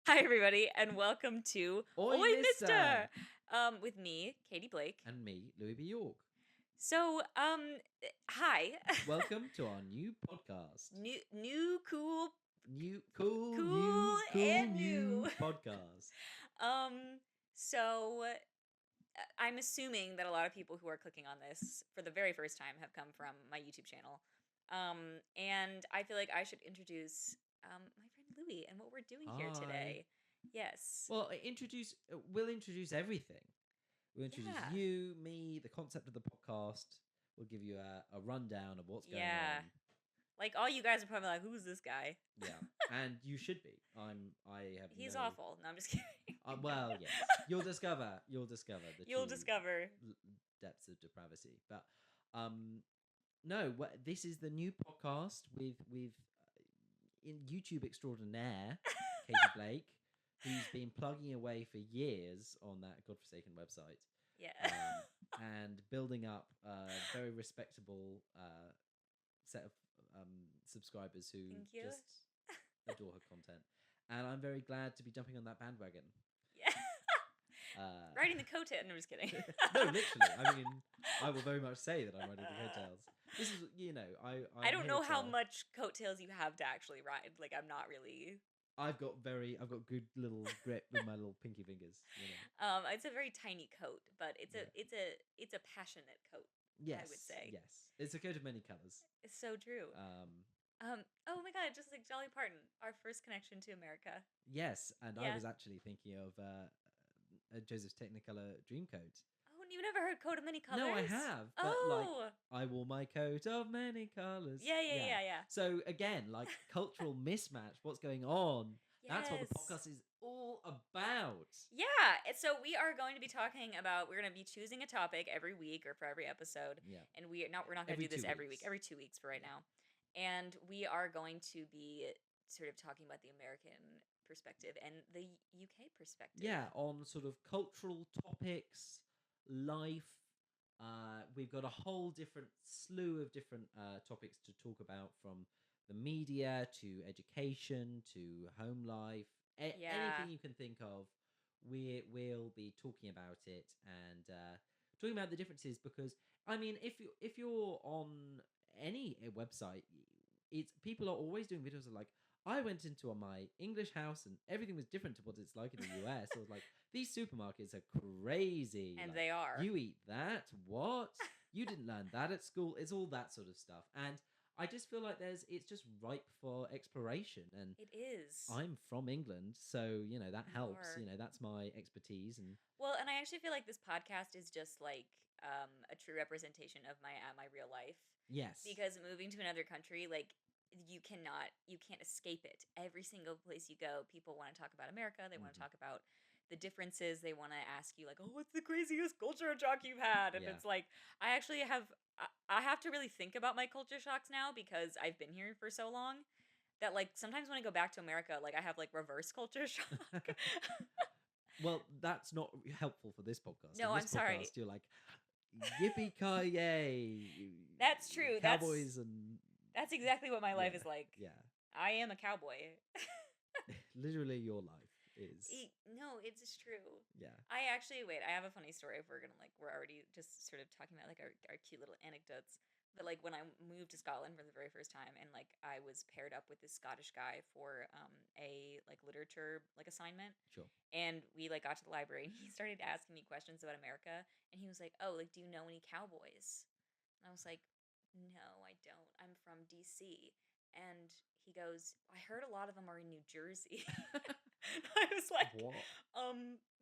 Hi, everybody, and welcome to Oi, Mista! Mista! With me, Katie Blake. And me, Louis B. York. So, hi. Welcome to our new podcast. New, cool, New and new. podcast. So, I'm assuming that a lot of people who are clicking on this for the very first time have come from my YouTube channel. And I feel like I should introduce my friend Louis and what we're doing here Hi. today. Yes. Well, we'll introduce everything. We'll introduce Yeah. you, me, the concept of the podcast. We'll give you a rundown of what's going on. Like, all you guys are probably like, who's this guy? Yeah, and you should be. He's awful. No, I'm just kidding. Well, yes. You'll discover the You'll true discover. depths of depravity. But no, this is the new podcast with in YouTube extraordinaire Katie Blake, who's been plugging away for years on that godforsaken website. Yeah. And building up a very respectable set of subscribers who just adore her content. And I'm very glad to be jumping on that bandwagon. Yeah. Riding the coattail. No, I'm just kidding. No, literally. I mean, I will very much say that I'm riding the coattails. This is, I don't know how much coattails you have to actually ride. Like, I'm not really. I've got good little grip with my little pinky fingers. It's a very tiny coat, but it's a passionate coat. Yes, I would say. Yes, it's a coat of many colors. It's so true. Oh my god, just like Dolly Parton, our first connection to America. Yes, and I was actually thinking of Joseph's Technicolor Dreamcoat. Oh, you never heard Coat of Many Colors? No, I have. But like, I wore my coat of many colors. Yeah. So again, like cultural mismatch. What's going on? Yes. That's what the podcast is all about. Yeah. So we are going to be talking about. We're going to be choosing a topic every week or for every episode. Yeah. And we're not going to do this every week. Every 2 weeks for right now. And we are going to be sort of talking about the American perspective and the UK perspective. Yeah, on sort of cultural topics, life. We've got a whole different slew of different topics to talk about, from the media to education to home life. Anything you can think of, we'll be talking about it and talking about the differences. Because I mean, if you're on any website, it's people are always doing videos of like, I went into my English house and everything was different to what it's like in the US. I was like, these supermarkets are crazy. And like, they are. You eat that? What? You didn't learn that at school? It's all that sort of stuff. And I just feel like it's just ripe for exploration. And it is. I'm from England, so that helps. That's my expertise. And well, and I actually feel like this podcast is just like a true representation of my real life. Yes. Because moving to another country, like, you can't escape it. Every single place you go, people want to talk about America. They want to talk about the differences. They want to ask you like, oh, what's the craziest culture shock you've had? And it's like, I actually have to really think about my culture shocks now, because I've been here for so long that like sometimes when I go back to America, like I have like reverse culture shock. Well, that's not helpful for this podcast. No, I'm sorry. You're like, yippee-ki-yay. That's true. Cowboys and... That's exactly what my life is like. Yeah. I am a cowboy. Literally your life is. No, it's just true. Yeah. I have a funny story if we're already just sort of talking about like our cute little anecdotes. But like when I moved to Scotland for the very first time, and like I was paired up with this Scottish guy for a like literature like assignment. Sure. And we like got to the library and he started asking me questions about America, and he was like, "Oh, like do you know any cowboys?" And I was like, "No, I don't. I'm from DC." And he goes, "I heard a lot of them are in New Jersey." I was like, what?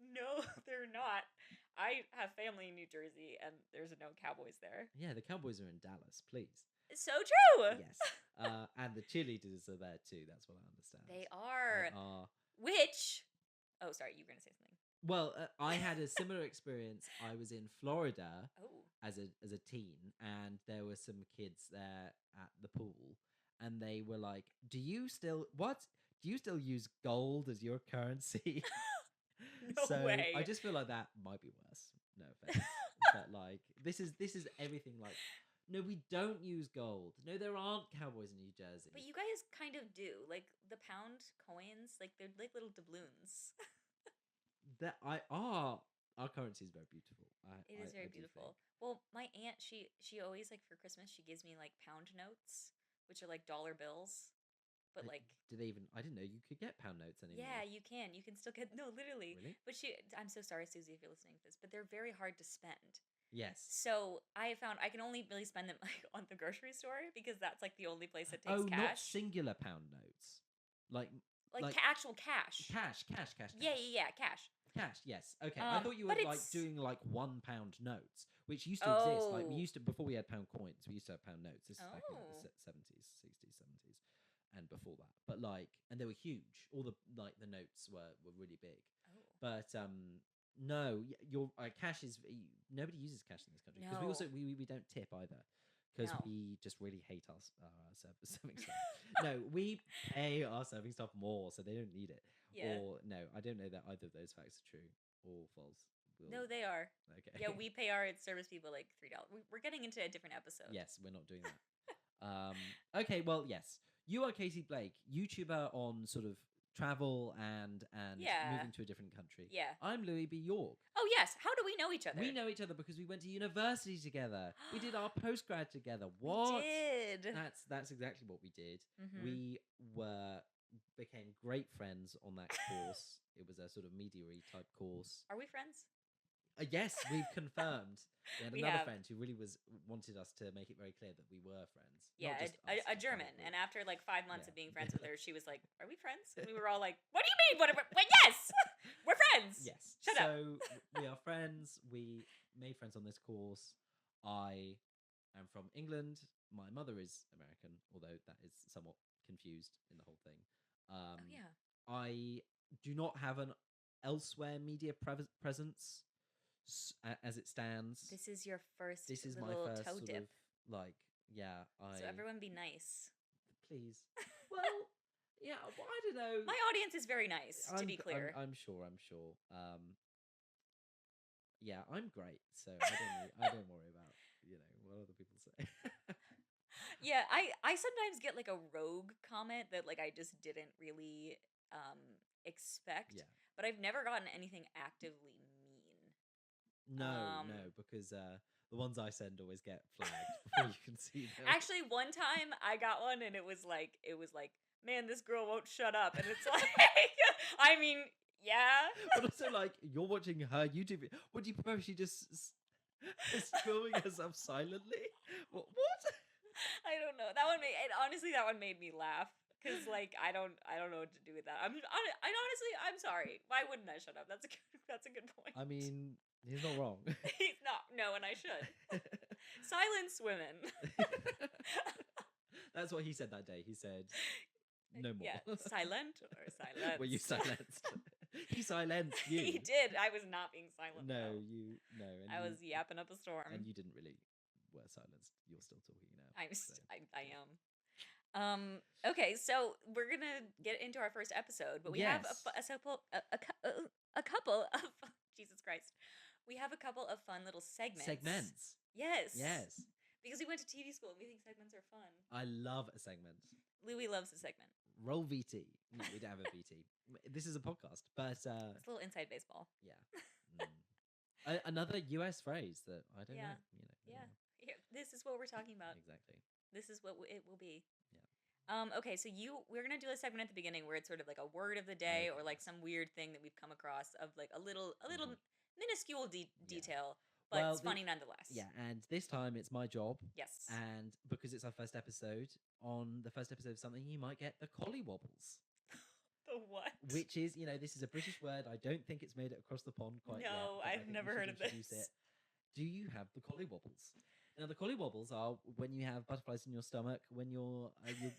No, they're not. I have family in New Jersey, and there's no cowboys there. Yeah, the Cowboys are in Dallas, please. It's so true. Yes. And the cheerleaders are there too. That's what I understand. They are. Which... Oh, sorry, you were going to say something. Well, I had a similar experience. I was in Florida as a teen, and there were some kids there at the pool, and they were like, Do you still use gold as your currency?" No way. I just feel like that might be worse. No offense. But like this is everything like No, we don't use gold. No, there aren't cowboys in New Jersey. But you guys kind of do. Like the pound coins, like they're like little doubloons. That our currency is very beautiful. It is I very do think. beautiful. Well, my aunt, she always like for Christmas she gives me like pound notes, which are like dollar bills, but I, like do they even? I didn't know you could get pound notes anymore. yeah, you can. You can still get no, literally. Really? But I'm so sorry, Susie, if you're listening to this, but they're very hard to spend. Yes. So I have found I can only really spend them like on the grocery store because that's like the only place that takes Oh, not cash. singular pound notes. Like Actual cash. cash. Yeah, cash. Cash, yes. Okay. I thought you were but like it's doing like £1 notes, which used to exist. Like we oh used to before we had pound coins, we used to have pound notes. This is back in like oh the 70s, 60s, 70s, and before that. But like, and they were huge. All the like the notes were really big. oh But no, your cash is nobody uses cash in this country because we also no we don't tip either because no we just really hate our serving staff. No, we pay our serving staff more, so they don't need it. yeah Or no, I don't know that either of those facts are true or false. no they are Okay. yeah we pay our service people like $3. We're getting into a different episode. Yes, we're not doing that. Okay, well, yes, you are Katie Blake, YouTuber on sort of travel and Yeah. moving to a different country. Yeah. I'm Louis B. York. Oh yes, how do we know each other? We know each other because we went to university together. We did our postgrad together. We What? did. That's exactly what we did. Mhm. We became great friends on that course. It was a sort of media-y type course. Are we friends? Yes, we've confirmed. We had We another have. friend who really wanted us to make it very clear that we were friends. Yeah, Not just us, a just the whole German. group. And after like 5 months Yeah. of being friends with her, she was like, "Are we friends?" And we were all like, "What do you mean? What yes, we're friends." Yes. Shut up. So we are friends. We made friends on this course. I am from England. My mother is American, although that is somewhat confused in the whole thing. Oh yeah. I do not have an elsewhere media presence as it stands. This is your first This is my little first toe sort dip. of like, yeah. So everyone be nice. Please. Well, yeah. Well, I don't know. My audience is very nice, to be clear. I'm sure. Yeah, I'm great, so I don't worry about what other people say. Yeah, I sometimes get like a rogue comment that like I just didn't really expect. Yeah. But I've never gotten anything actively mean. No, because the ones I send always get flagged before you can see them. Actually, one time I got one and it was like, man, this girl won't shut up. And it's like, I mean, yeah. But also, like, you're watching her YouTube video. What do you propose? She just is filming herself silently? What? I don't know. Honestly, that one made me laugh. Because like I don't know what to do with that. Honestly, I'm sorry. Why wouldn't I shut up? That's a good point. I mean, he's not wrong. He's not. No, and I should silence women. That's what he said that day. He said, "No more." Yeah, silent or silence. Were you silenced? He silenced you. He did. I was not being silent. No, though. no. And I was yapping up a storm. and you didn't really were silenced. You're still talking now. I am. Okay, so we're gonna get into our first episode, but we have a couple of Jesus Christ. We have a couple of fun little segments. Yes. Because we went to TV school and we think segments are fun. I love a segment. Louis loves a segment. Roll VT. No, we don't have a VT. This is a podcast, but It's a little inside baseball. yeah. Another US phrase that I don't know. Yeah. Here, this is what we're talking about. Exactly. This is what it will be. Yeah. Okay, so we're gonna do a segment at the beginning where it's sort of like a word of the day or like some weird thing that we've come across of like a little minuscule detail, but it's funny nonetheless. Yeah, and this time it's my job. Yes. And because it's our first episode, on the first episode of something, you might get the collywobbles. The what? Which is, this is a British word. I don't think it's made it across the pond quite yet. No, but I I've think we never should heard of introduce this. it. Do you have the collywobbles? Now, the collywobbles are when you have butterflies in your stomach, when you're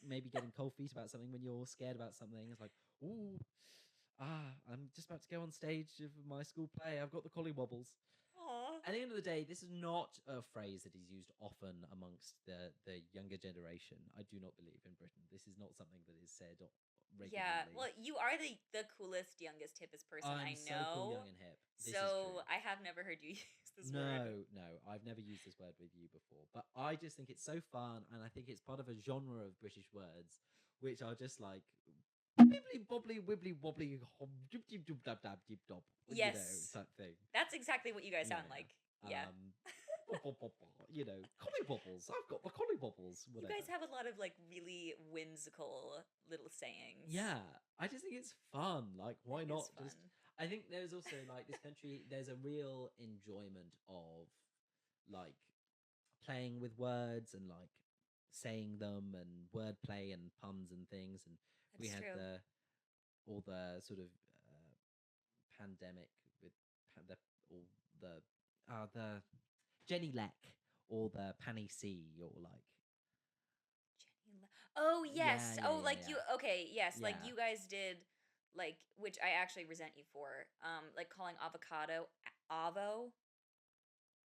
maybe getting cold feet about something, when you're scared about something. It's like, ooh, I'm just about to go on stage of my school play. I've got the collywobbles. Aww. At the end of the day, this is not a phrase that is used often amongst the younger generation. I do not believe in Britain. This is not something that is said regularly. Yeah, well, you are the coolest, youngest, hippest person I know. So cool, young and hip. This is So true. I have never heard you use this word. No, I've never used this word with you before, but I just think it's so fun, and I think it's part of a genre of British words, which are just like wibbly bobbly wibbly wobbly hob dib dib dub dab dab dib dob, Yes. type thing. That's exactly what you guys Yeah, sound like. Yeah. Collie bobbles. I've got my collie bobbles. You Whatever. guys have a lot of like really whimsical little sayings. Yeah, I just think it's fun. Like, why It not? is fun. Just, I think there's also like this country. There's a real enjoyment of like playing with words and like saying them and wordplay and puns and things. And we That's had true. all the sort of pandemic with the all the Jenny Leck or the Panny C or like Oh yeah, yes. yeah, Oh, yeah, like you. Okay, yes. Like yeah. you guys did, like, which I actually resent you for. Like calling avocado avo.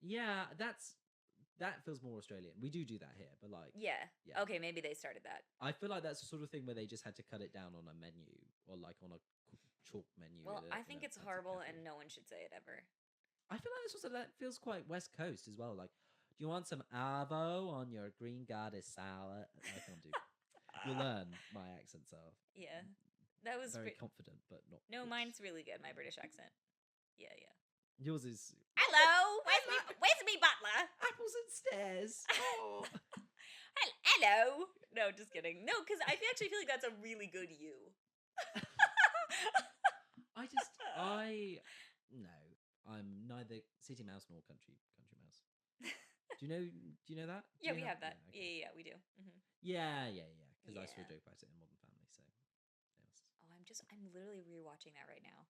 Yeah, that feels more Australian. We do that here, but like, Yeah. yeah, Okay, maybe they started that. I feel like that's the sort of thing where they just had to cut it down on a menu or like on a chalk menu. Well, I in think a it's fancy horrible, cafe. and no one should say it ever. I feel like this also that feels quite West Coast as well. Like, do you want some avo on your green goddess salad? I can't do. You'll learn my accents are Yeah, that was very confident, but not. no. good. Mine's really good. My British accent. Yeah, yeah. Yours is Hello, where's me butler? apples and stairs. Oh. Hello. No, just kidding. No, because I actually feel like that's a really good you. No, I'm neither city mouse nor country mouse. Do you know that? Yeah, Do we you have that. Yeah, okay. Yeah, we do. Mm-hmm. Yeah. Because I saw a Yeah. joke about it in Modern Family. So, yes. Oh, I'm literally rewatching that right now.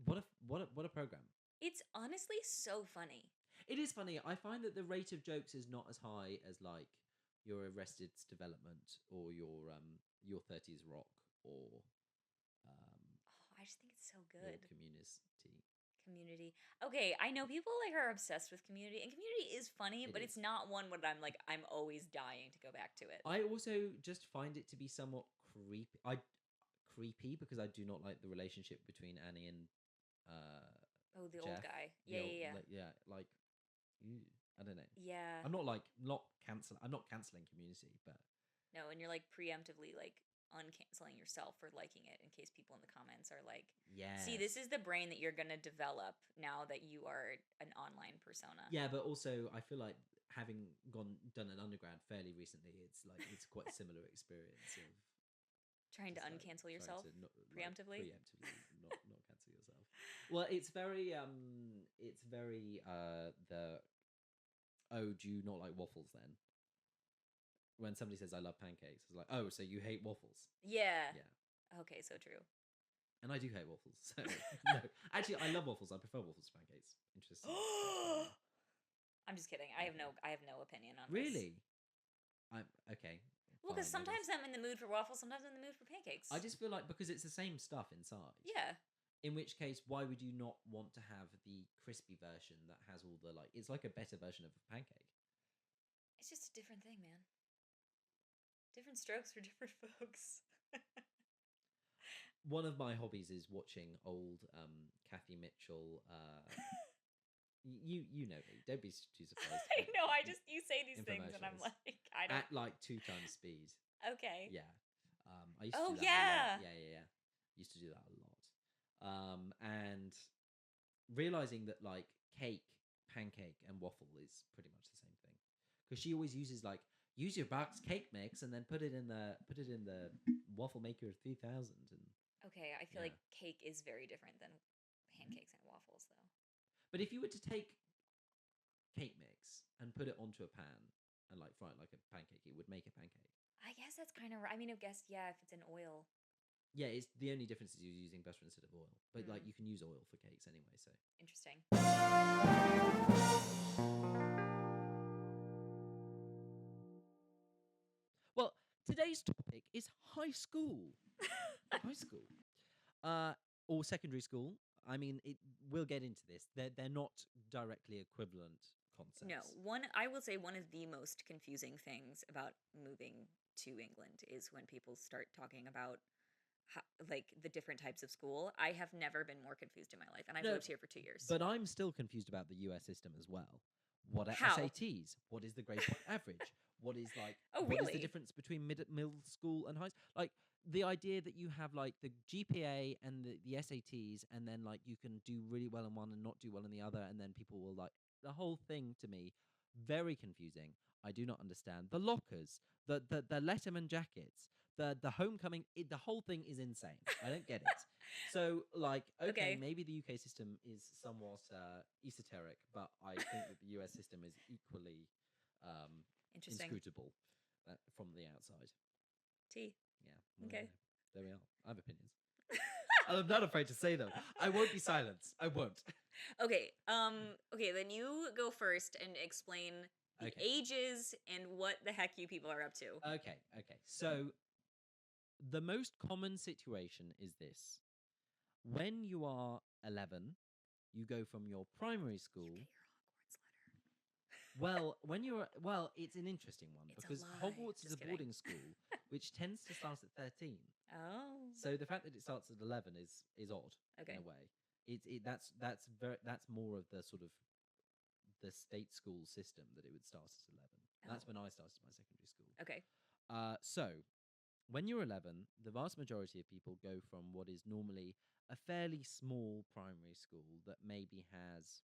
What a program! It's honestly so funny. It is funny. I find that the rate of jokes is not as high as like your Arrested Development or your 30s Rock or Oh, I just think it's so your good. Community. Okay, I know people like are obsessed with Community, and Community is funny, It but is. it's not one where I'm always dying to go back to it. I also just find it to be somewhat creepy because I do not like the relationship between Annie and Oh, the old Jeff. guy. The Yeah, old, yeah, yeah. like I don't know. Yeah. I'm not canceling Community, but No, and you're like preemptively like uncanceling yourself for liking it in case people in the comments are like, see, this is the brain that you're gonna develop now that you are an online persona. Yeah, but also I feel like having done an undergrad fairly recently, it's quite a similar experience of Trying to just, uncancel trying yourself to preemptively. not cancel yourself. Well, it's very the do you not like waffles then? When somebody says I love pancakes, it's like, oh, so you hate waffles? Yeah. Yeah. Okay, so true. And I do hate waffles. So no, actually, I love waffles. I prefer waffles to pancakes. Interesting. I'm just kidding. I have no opinion on this. Really? I'm okay. Well, because sometimes I'm in the mood for waffles, sometimes I'm in the mood for pancakes. I just feel like because it's the same stuff inside. Yeah. In which case, why would you not want to have the crispy version that has all the like? It's like a better version of a pancake. It's just a different thing, man. Different strokes for different folks. One of my hobbies is watching old Kathy Mitchell. You know me. Don't be too surprised. I know. You say these things, and I'm like, I don't. At like 2 times speed. Okay. Yeah. I used to do that a lot. Yeah. Used to do that a lot. And realizing that like cake, pancake, and waffle is pretty much the same thing, because she always uses like use your box cake mix and then put it in the waffle maker 3000 and. Okay, I feel like cake is very different than pancakes and waffles, though. But if you were to take cake mix and put it onto a pan and like fry it like a pancake, it would make a pancake. I guess that's kind of right. I mean, I guess, yeah, if it's in oil. Yeah, it's the only difference is you're using butter instead of oil. But like you can use oil for cakes anyway, so. Interesting. Well, today's topic is high school. High school. Or secondary school. I mean, we'll get into this. They're not directly equivalent concepts. No, I will say one of the most confusing things about moving to England is when people start talking about like the different types of school. I have never been more confused in my life, and I've No, lived here for 2 years. but I'm still confused about the US system as well. What are How? SATs? What is the grade point average? What is Oh, what is the really? difference between middle school and high school? Like the idea that you have like the GPA and the SATs, and then like you can do really well in one and not do well in the other, and then people will like the whole thing to me very confusing. I do not understand the lockers, the Letterman jackets, the homecoming. The whole thing is insane. I don't get it. So, like, okay, Okay. maybe the UK system is somewhat esoteric, but I think that the US system is equally Interesting. inscrutable from the outside. T. Yeah, well, Okay. there we are. I have opinions. I'm not afraid to say them. I won't be silenced. I won't. Okay. Okay, then you go first and explain the Okay. ages and what the heck you people are up to. Okay. So, the most common situation is this: when you are 11, you go from your primary school. You get your Hogwarts letter. Well, it's an interesting one It's a because lie. Hogwarts is Just a kidding. boarding school, which tends to start at 13. Oh. So the fact that it starts at 11 is odd in Okay. a way. That's more of the sort of the state school system that it would start at 11. That's Oh. when I started my secondary school. Okay. So when you're 11, the vast majority of people go from what is normally a fairly small primary school that maybe has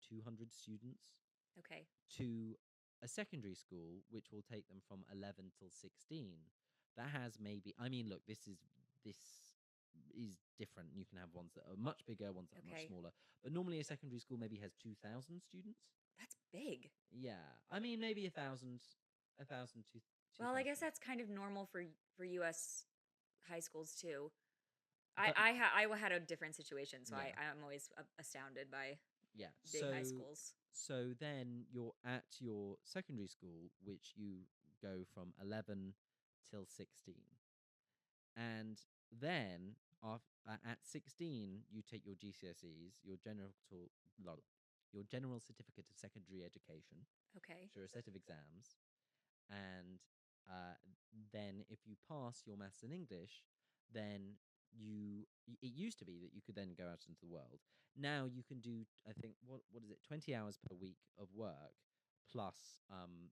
200 students Okay. to a secondary school which will take them from 11 till 16 that has maybe, I mean, look, this is different. You can have ones that are much bigger, ones that are much Okay. smaller, but normally a secondary school maybe has 2,000 students. That's big. Yeah, I mean, maybe a thousand to Well, I guess 2,000. that's kind of normal for US high schools too. But I had a different situation, so yeah, I'm always astounded by yeah, big high so schools. then you're at your secondary school, which you go from 11 till 16. And then at 16, you take your GCSEs, your general certificate of secondary education, Okay. which are a set of exams. And then if you pass your maths and English, then it used to be that you could then go out into the world. Now you can do, I think, what is it, 20 hours per week of work plus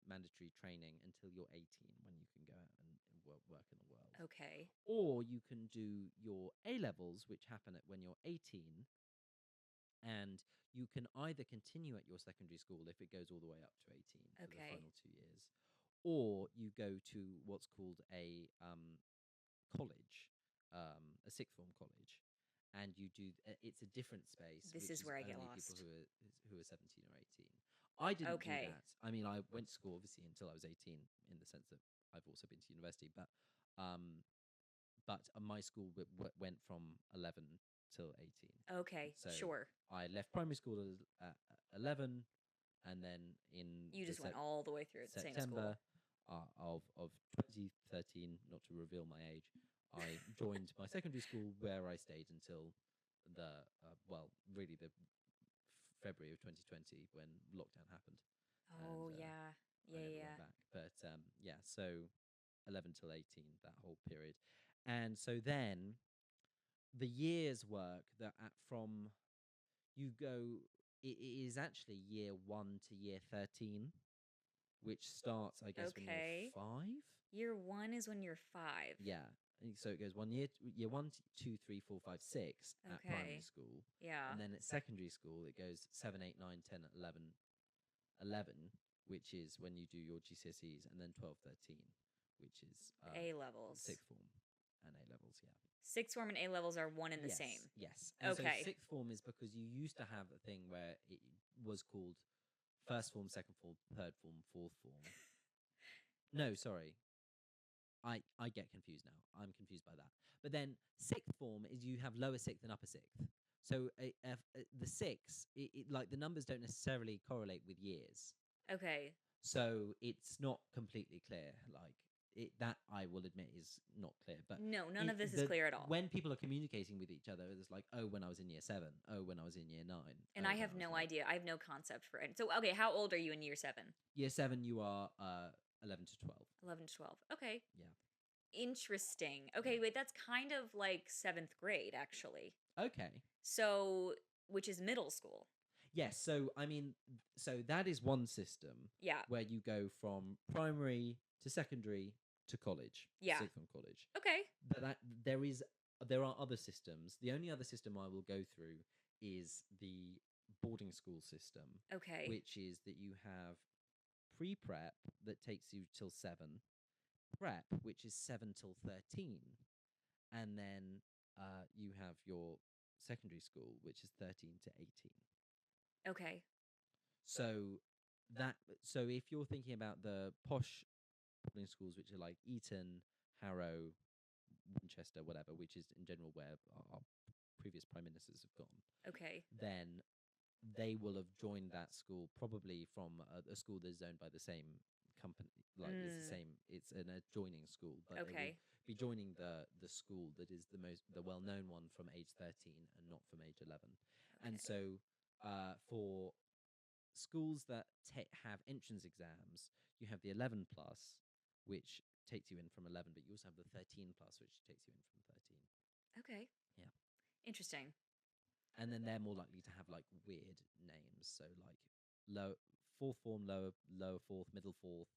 mandatory training until you're 18, when you can go out and work in the world. Okay. Or you can do your A levels, which happen when you're 18, and you can either continue at your secondary school if it goes all the way up to 18 for the Okay. final 2 years, or you go to what's called a college, a sixth form college, and you do. It's a different space, This which is is where I get only people lost. who are 17 or 18. I didn't do Okay. that. I mean, I went to school obviously until I was 18, in the sense that I've also been to university, um, but my school went from 11 till 18. Okay. So Sure. I left primary school at 11, and then in You the just went all the way through the same school. September of 2013, not to reveal my age, I joined my secondary school, where I stayed until the really the February of 2020, when lockdown happened, and Oh yeah. I Yeah, never went yeah. back. But yeah, so 11 till 18, that whole period, and so then the years work that from you go. It is actually year 1 to year 13, which starts, I guess, when you're Okay. 5. Year 1 is when you're 5. Yeah. So it goes year one, two, three, four, five, six at primary Okay. school, Yeah. and then at secondary school it goes 7, 8, 9, 10, 11, which is when you do your GCSEs, and then 12, 13, which is A levels. sixth form and A levels. Yeah. Sixth form and A levels are one and the same. Yes. And so Okay. sixth form is because you used to have a thing where it was called first form, second form, third form, fourth form. No, sorry. I get confused now. I'm confused by that. But then sixth form is you have lower sixth and upper sixth. So the six, like the numbers don't necessarily correlate with years. Okay. So it's not completely clear. Like that, I will admit, is not clear. But No, none of this is clear at all. when people are communicating with each other, it's like, oh, when I was in year 7, oh, when I was in year 9, And oh, I when have was no in idea. I have no concept for it. So, okay, how old are you in year 7? year 7. You are 11 to 12. 11 to 12. Okay. Yeah. Interesting. Yeah. Okay, wait, that's kind of like 7th grade, actually. Okay. So, which is middle school. Yes. So I mean, so that is one system Yeah. where you go from primary to secondary to college, Yeah. sixth form college. Okay. But there are other systems. The only other system I will go through is the boarding school system, Okay. which is that you have pre-prep that takes you till 7, prep which is 7 till 13, and then you have your secondary school which is 13 to 18. Okay. So that so if you're thinking about the posh boarding schools, which are like Eton, Harrow, Winchester, whatever, which is in general where our previous prime ministers have gone, Okay. then they will have joined that school probably from a school that's owned by the same company. Like it's the Mm, same, it's an adjoining school, but they will okay. be joining the school that is the well known one from age 13 and not from age 11. And Okay. so for schools that have entrance exams, you have the 11 plus, which takes you in from 11, but you also have the 13 plus, which takes you in from 13. Okay. Yeah. Interesting. And then they're more likely to have like weird names. So like low fourth form, lower fourth, middle fourth,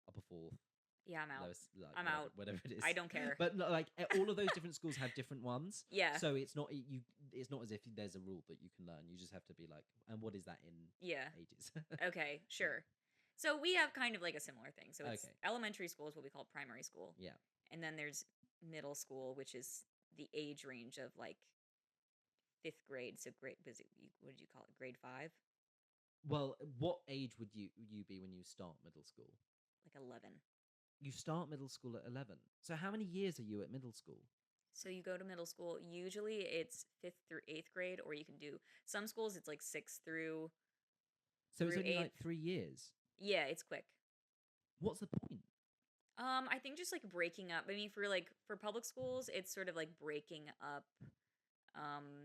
upper fourth, Yeah, I'm out. lowest, like I'm out. whatever it is. I don't care. But like all of those different schools have different ones. Yeah. So it's not you. It's not as if there's a rule that you can learn. You just have to be like, and what is that in Yeah. ages? Okay, sure. So we have kind of like a similar thing. So it's Okay. elementary school is what we call primary school. Yeah. And then there's middle school, which is the age range of like 5th grade. So grade, what did you call it? Grade 5? Well, what age would you be when you start middle school? Like 11. You start middle school at 11. So how many years are you at middle school? So you go to middle school. Usually it's 5th through 8th grade, or you can do some schools it's like 6th So it's through only 8th. like 3 years. Yeah, it's quick. What's the point? I think just like breaking up. I mean, for public schools, it's sort of like breaking up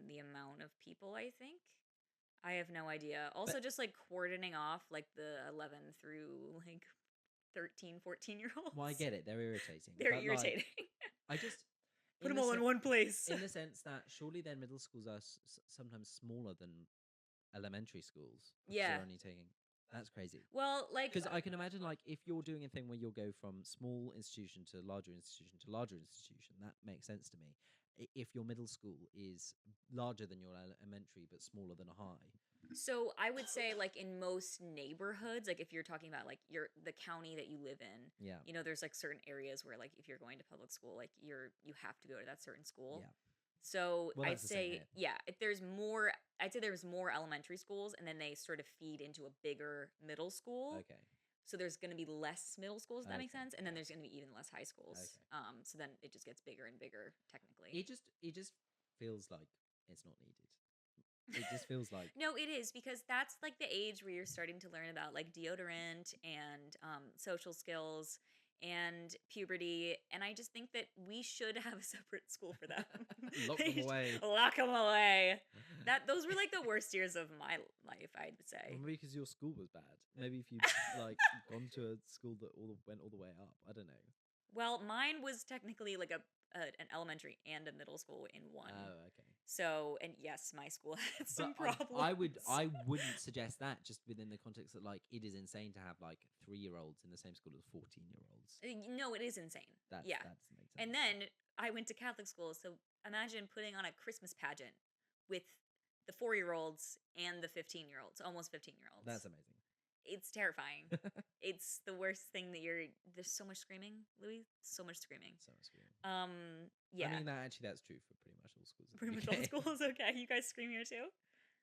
the amount of people, I think. I have no idea. Also But just like cordoning off like the 11 through like 13, 14-year olds. well, I get it. They're irritating. They're But like, irritating. I just Put in them the all in one place. in the sense that surely then middle schools are sometimes smaller than elementary schools because Yeah. they're only taking. That's crazy. Well, like Because I can imagine, like, if you're doing a thing where you'll go from small institution to larger institution to larger institution, that makes sense to me. If your middle school is larger than your elementary but smaller than a high, so I would say like in most neighborhoods, like if you're talking about like the county that you live in, yeah, there's like certain areas where like if you're going to public school, like you have to go to that certain school. yeah. So Well, I'd that's the same say, here. yeah, if there's more, I'd say there's more elementary schools, and then they sort of feed into a bigger middle school. Okay, So there's going to be less middle schools, if that makes okay, sense, and then yeah. there's going to be even less high schools. Okay. So then it just gets bigger and bigger, technically. It just feels like it's not needed. It just feels like No, it is because that's like the age where you're starting to learn about like deodorant and social skills and puberty, and I just think that we should have a separate school for them. lock them away. Lock them away. Those were like the worst years of my life, I'd say. Well, maybe because your school was bad. Maybe if you like gone to a school that went all the way up. I don't know. Well, mine was technically like an elementary and a middle school in one. Oh, okay. So, and yes, my school had some But problems. I wouldn't suggest that just within the context that like it is insane to have like 3-year-olds in the same school as 14-year-olds. No, it is insane. That Yeah. doesn't make sense. And then I went to Catholic school, so imagine putting on a Christmas pageant with the 4-year-olds and the 15-year-olds, almost 15-year-olds. That's amazing. It's terrifying. It's the worst thing that there's so much screaming, Louis. So much screaming. So much screaming. Yeah. I mean that's true for pretty much all schools. in the Pretty much all UK. schools. Okay, you guys scream here too.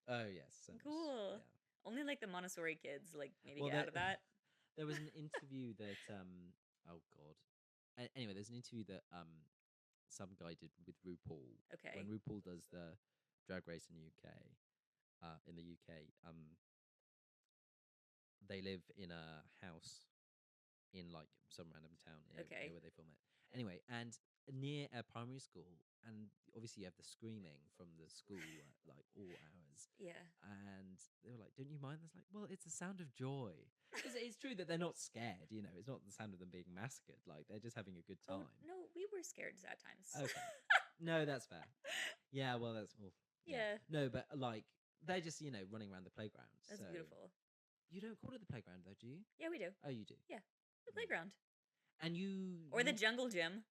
Oh yes. So much, Cool. yeah. Only like the Montessori kids, like maybe Well, get out of that. There was an interview that oh god. Anyway, there's an interview that some guy did with RuPaul. Okay. When RuPaul does the drag race in the UK, they live in a house in like some random town Okay. where they film it. Anyway, and near a primary school, and obviously you have the screaming from the school at like all hours. Yeah. And they were like, "Don't you mind?" That's like, well, it's the sound of joy. Because it's true that they're not scared. You know, it's not the sound of them being massacred. Like they're just having a good Oh, time. no, we were scared at times. Okay. No, that's fair. Yeah, well, that's well, yeah. Yeah. No, but like they're just running around the playground. That's So beautiful. you don't call it the playground though, do you? Yeah, we do. Oh, you do. Yeah. The Mm. playground. And Or the jungle gym.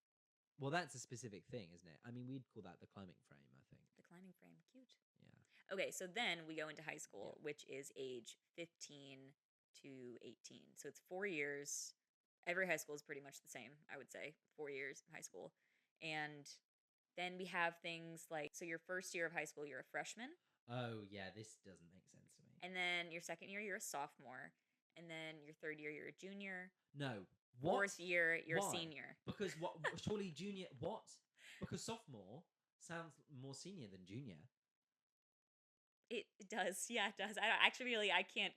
well, that's a specific thing, isn't it? I mean, we'd call that the climbing frame, I think. The climbing frame. Cute. Yeah. Okay, so then we go into high school, Yeah. which is age 15 to 18. So it's 4 years. Every high school is pretty much the same, I would say. 4 years of high school. And then we have things like, so your first year of high school, you're a freshman. Oh, yeah, this doesn't make sense to me. And then your second year, you're a sophomore. And then your third year, you're a junior. No. What? Fourth year, you're Why? a senior. Because what? Surely junior. What? Because sophomore sounds more senior than junior. It does. Yeah, it does. I can't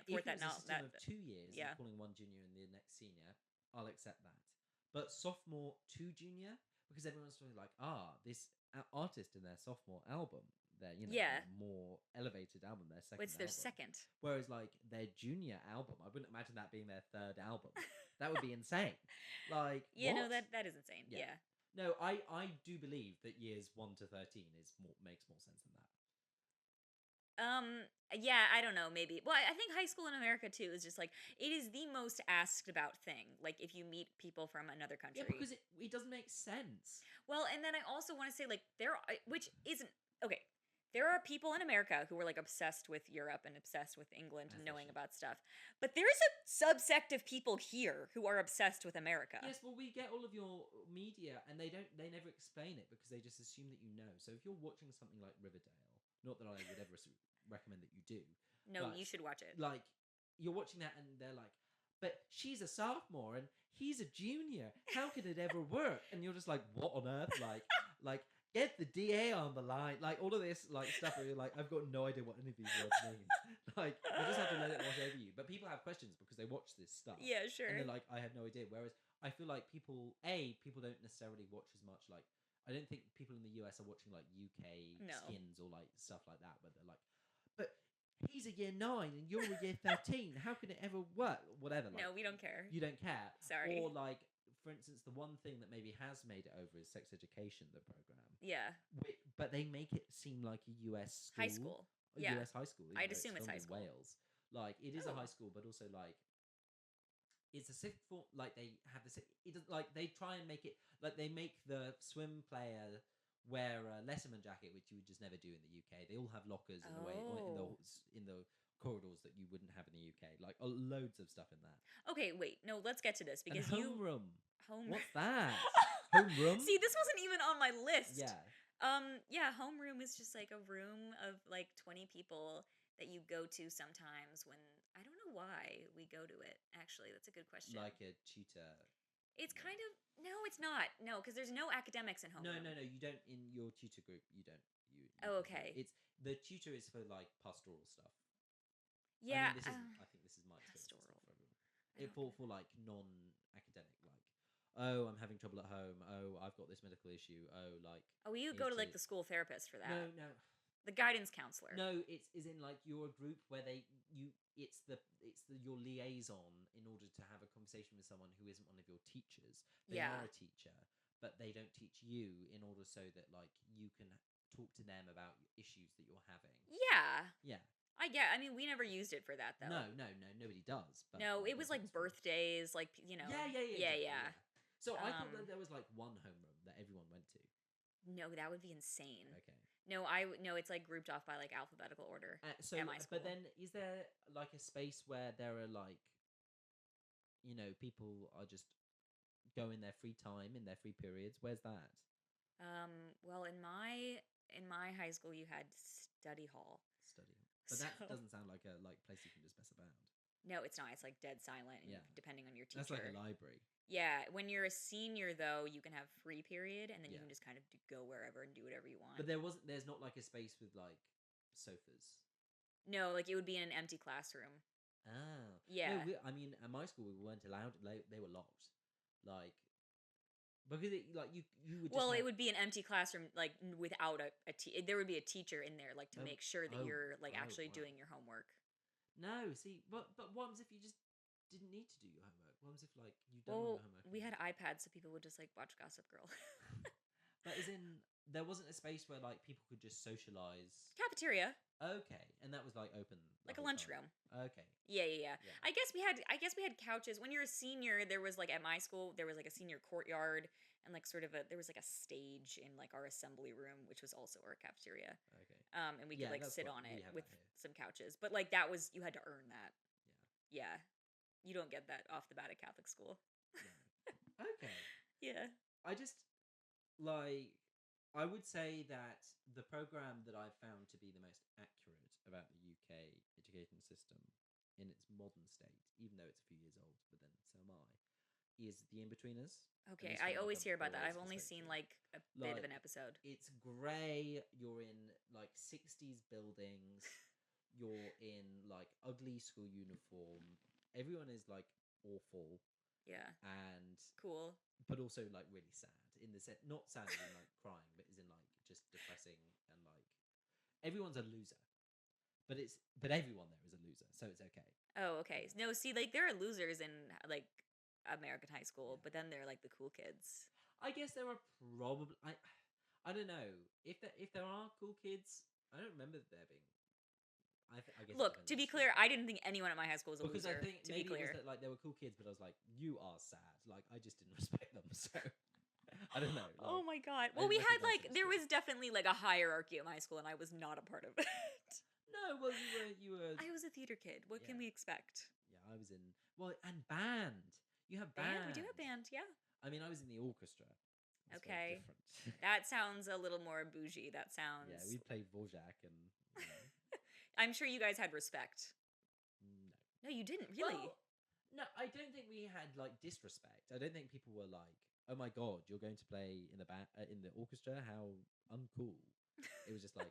thwart If that it was a now. system of 2 years, yeah. and calling one junior and the next senior, I'll accept that. But sophomore to junior, because everyone's talking like, this artist in their sophomore album, their Yeah. their more elevated album, their second. What's their album. second? Whereas like their junior album, I wouldn't imagine that being their third album. That would be insane. Like, Yeah, what? no, that is insane. Yeah. No, I do believe that years 1 to 13 makes more sense than that. Yeah, I don't know, maybe. Well, I think high school in America too is just like it is the most asked about thing. Like if you meet people from another country. Yeah, because it doesn't make sense. Well, and then I also want to say like which isn't okay. There are people in America who are like obsessed with Europe and obsessed with England and knowing about stuff. But there's a subsect of people here who are obsessed with America. Yes, well, we get all of your media, and they never explain it because they just assume that you know. So if you're watching something like Riverdale, not that I would ever recommend that you do. No, you should watch it. Like you're watching that, and they're like, "But she's a sophomore and he's a junior. How could it ever work?" And you're just like, "What on earth?" Like. Get the DA on the line, like all of this, like stuff where you're like, I've got no idea what any of these words mean. Like, you just have to let it wash over you. But people have questions because they watch this stuff. Yeah, sure. And they're like, I have no idea. Whereas I feel like people don't necessarily watch as much. Like, I don't think people in the US are watching like UK skins or like stuff like that. Where they're like, but he's a year 9 and you're a year 13. How can it ever work? Whatever. Like, no, we don't care. You don't care. Sorry. Or like, for instance, the one thing that maybe has made it over is sex education, the program. Yeah. But they make it seem like a US school. High school. US high school. I'd assume it's high school. Wales. Like, it is a high school, but also, like, it's a sixth form. Like, they have this. It does, like, they try and make it. Like, they make the swim player wear a Letterman jacket, which you would just never do in the UK. They all have lockers in the way, or in the corridors that you wouldn't have in the UK. Like, loads of stuff in that. Okay, wait. No, let's get to this because and homeroom. Home. What's that? Homeroom. See, this wasn't even on my list. Yeah. Yeah, homeroom is just like a room of like 20 people that you go to sometimes when I don't know why we go to it. Actually, that's a good question. Like a tutor. It's kind of no, it's not. No, because there's no academics in homeroom. No. You don't in your tutor group. You don't. Oh, okay. It's the tutor is for like pastoral stuff. Yeah. I think this is my experience. Pastoral. For everyone. For like non-academic, like, oh, I'm having trouble at home. Oh, I've got this medical issue. Oh, like. Oh, you go to like the school therapist for that. No. The guidance counselor. No, it's in like you're a group where it's your liaison in order to have a conversation with someone who isn't one of your teachers. They are a teacher, but they don't teach you in order so that like you can talk to them about issues that you're having. Yeah. Yeah. I mean, we never used it for that though. No, nobody does. But no, it was like birthdays, like Yeah. So I thought that there was like one homeroom that everyone went to. No, that would be insane. Okay. No, it's like grouped off by like alphabetical order. So, at my school. But then, is there like a space where there are like, people are just go in their free time in their free periods? Where's that? Well, in my high school, you had study hall. But that doesn't sound like a place you can just mess about. No, it's not. It's like dead silent. And depending on your teacher. That's like a library. Yeah, when you're a senior though, you can have free period, and then you can just kind of go wherever and do whatever you want. But there's not like a space with like sofas. No, like it would be in an empty classroom. Ah. Yeah. No, I mean, at my school we weren't allowed. They were locked. like because you would just Well, have it would be an empty classroom, like without there would be a teacher in there, like to oh make sure that oh you're like oh actually wow. doing your homework. No, see, but what happens if you just didn't need to do your homework? What happens if like you've done all your Well, homework we had iPads, so people would just like watch Gossip Girl. but as in there wasn't a space where like people could just socialize. Cafeteria, Okay, and that was like open the like a whole time. lunchroom. Okay, Yeah. yeah. I guess we had couches. When you're a senior, there was like at my school, there was like a senior courtyard and like sort of there was like a stage in like our assembly room, which was also our cafeteria. Okay. And we could Yeah, like that's sit what on we it have with that here. some couches. But like that was you had to earn that. Yeah. Yeah. You don't get that off the bat at Catholic school. No. Okay. Yeah. I just like I would say that the program that I've found to be the most accurate about the UK education system in its modern state, even though it's a few years old, but then so am I, is the In-Betweeners. At Okay. least I from like always a hear about that. boys' I've only seen perspective. like a bit of Like an episode. it's grey. You're in like 60s buildings. You're in like ugly school uniform. Everyone is like awful Yeah. and Cool. but also like really sad in the set. Not sad as in like crying, but as in like just depressing and like everyone's a loser. But everyone there is a loser, so it's okay. Oh, okay. Yeah. No, see, like there are losers in like American high school, Yeah. but then they're like the cool kids. I guess there are probably I don't know if there are cool kids. I don't remember there being. I guess it Look, depends to on the be school. clear, I didn't think anyone at my high school was a Because I loser. think To be maybe it was clear. that like there were cool kids, but I was like, you are sad. Like I just didn't respect them, so I don't know. Oh Like, my god. I Well, we didn't had recognise like them as there cool. was definitely like a hierarchy at my school, and I was not a part of it. No, well, you were. I was a theater kid. What can Yeah. we expect? Yeah, I was in. Well, and band. You have Band? band. We do have band, yeah. I mean, I was in the orchestra. That's very Okay. different. That sounds a little more bougie. That sounds. Yeah, we'd play Dvorak and. You know, I'm sure you guys had respect. no. No, you didn't really. Well, no, I don't think we had like disrespect. I don't think people were like, "Oh my god, you're going to play in the in the orchestra? How uncool!" It was just like,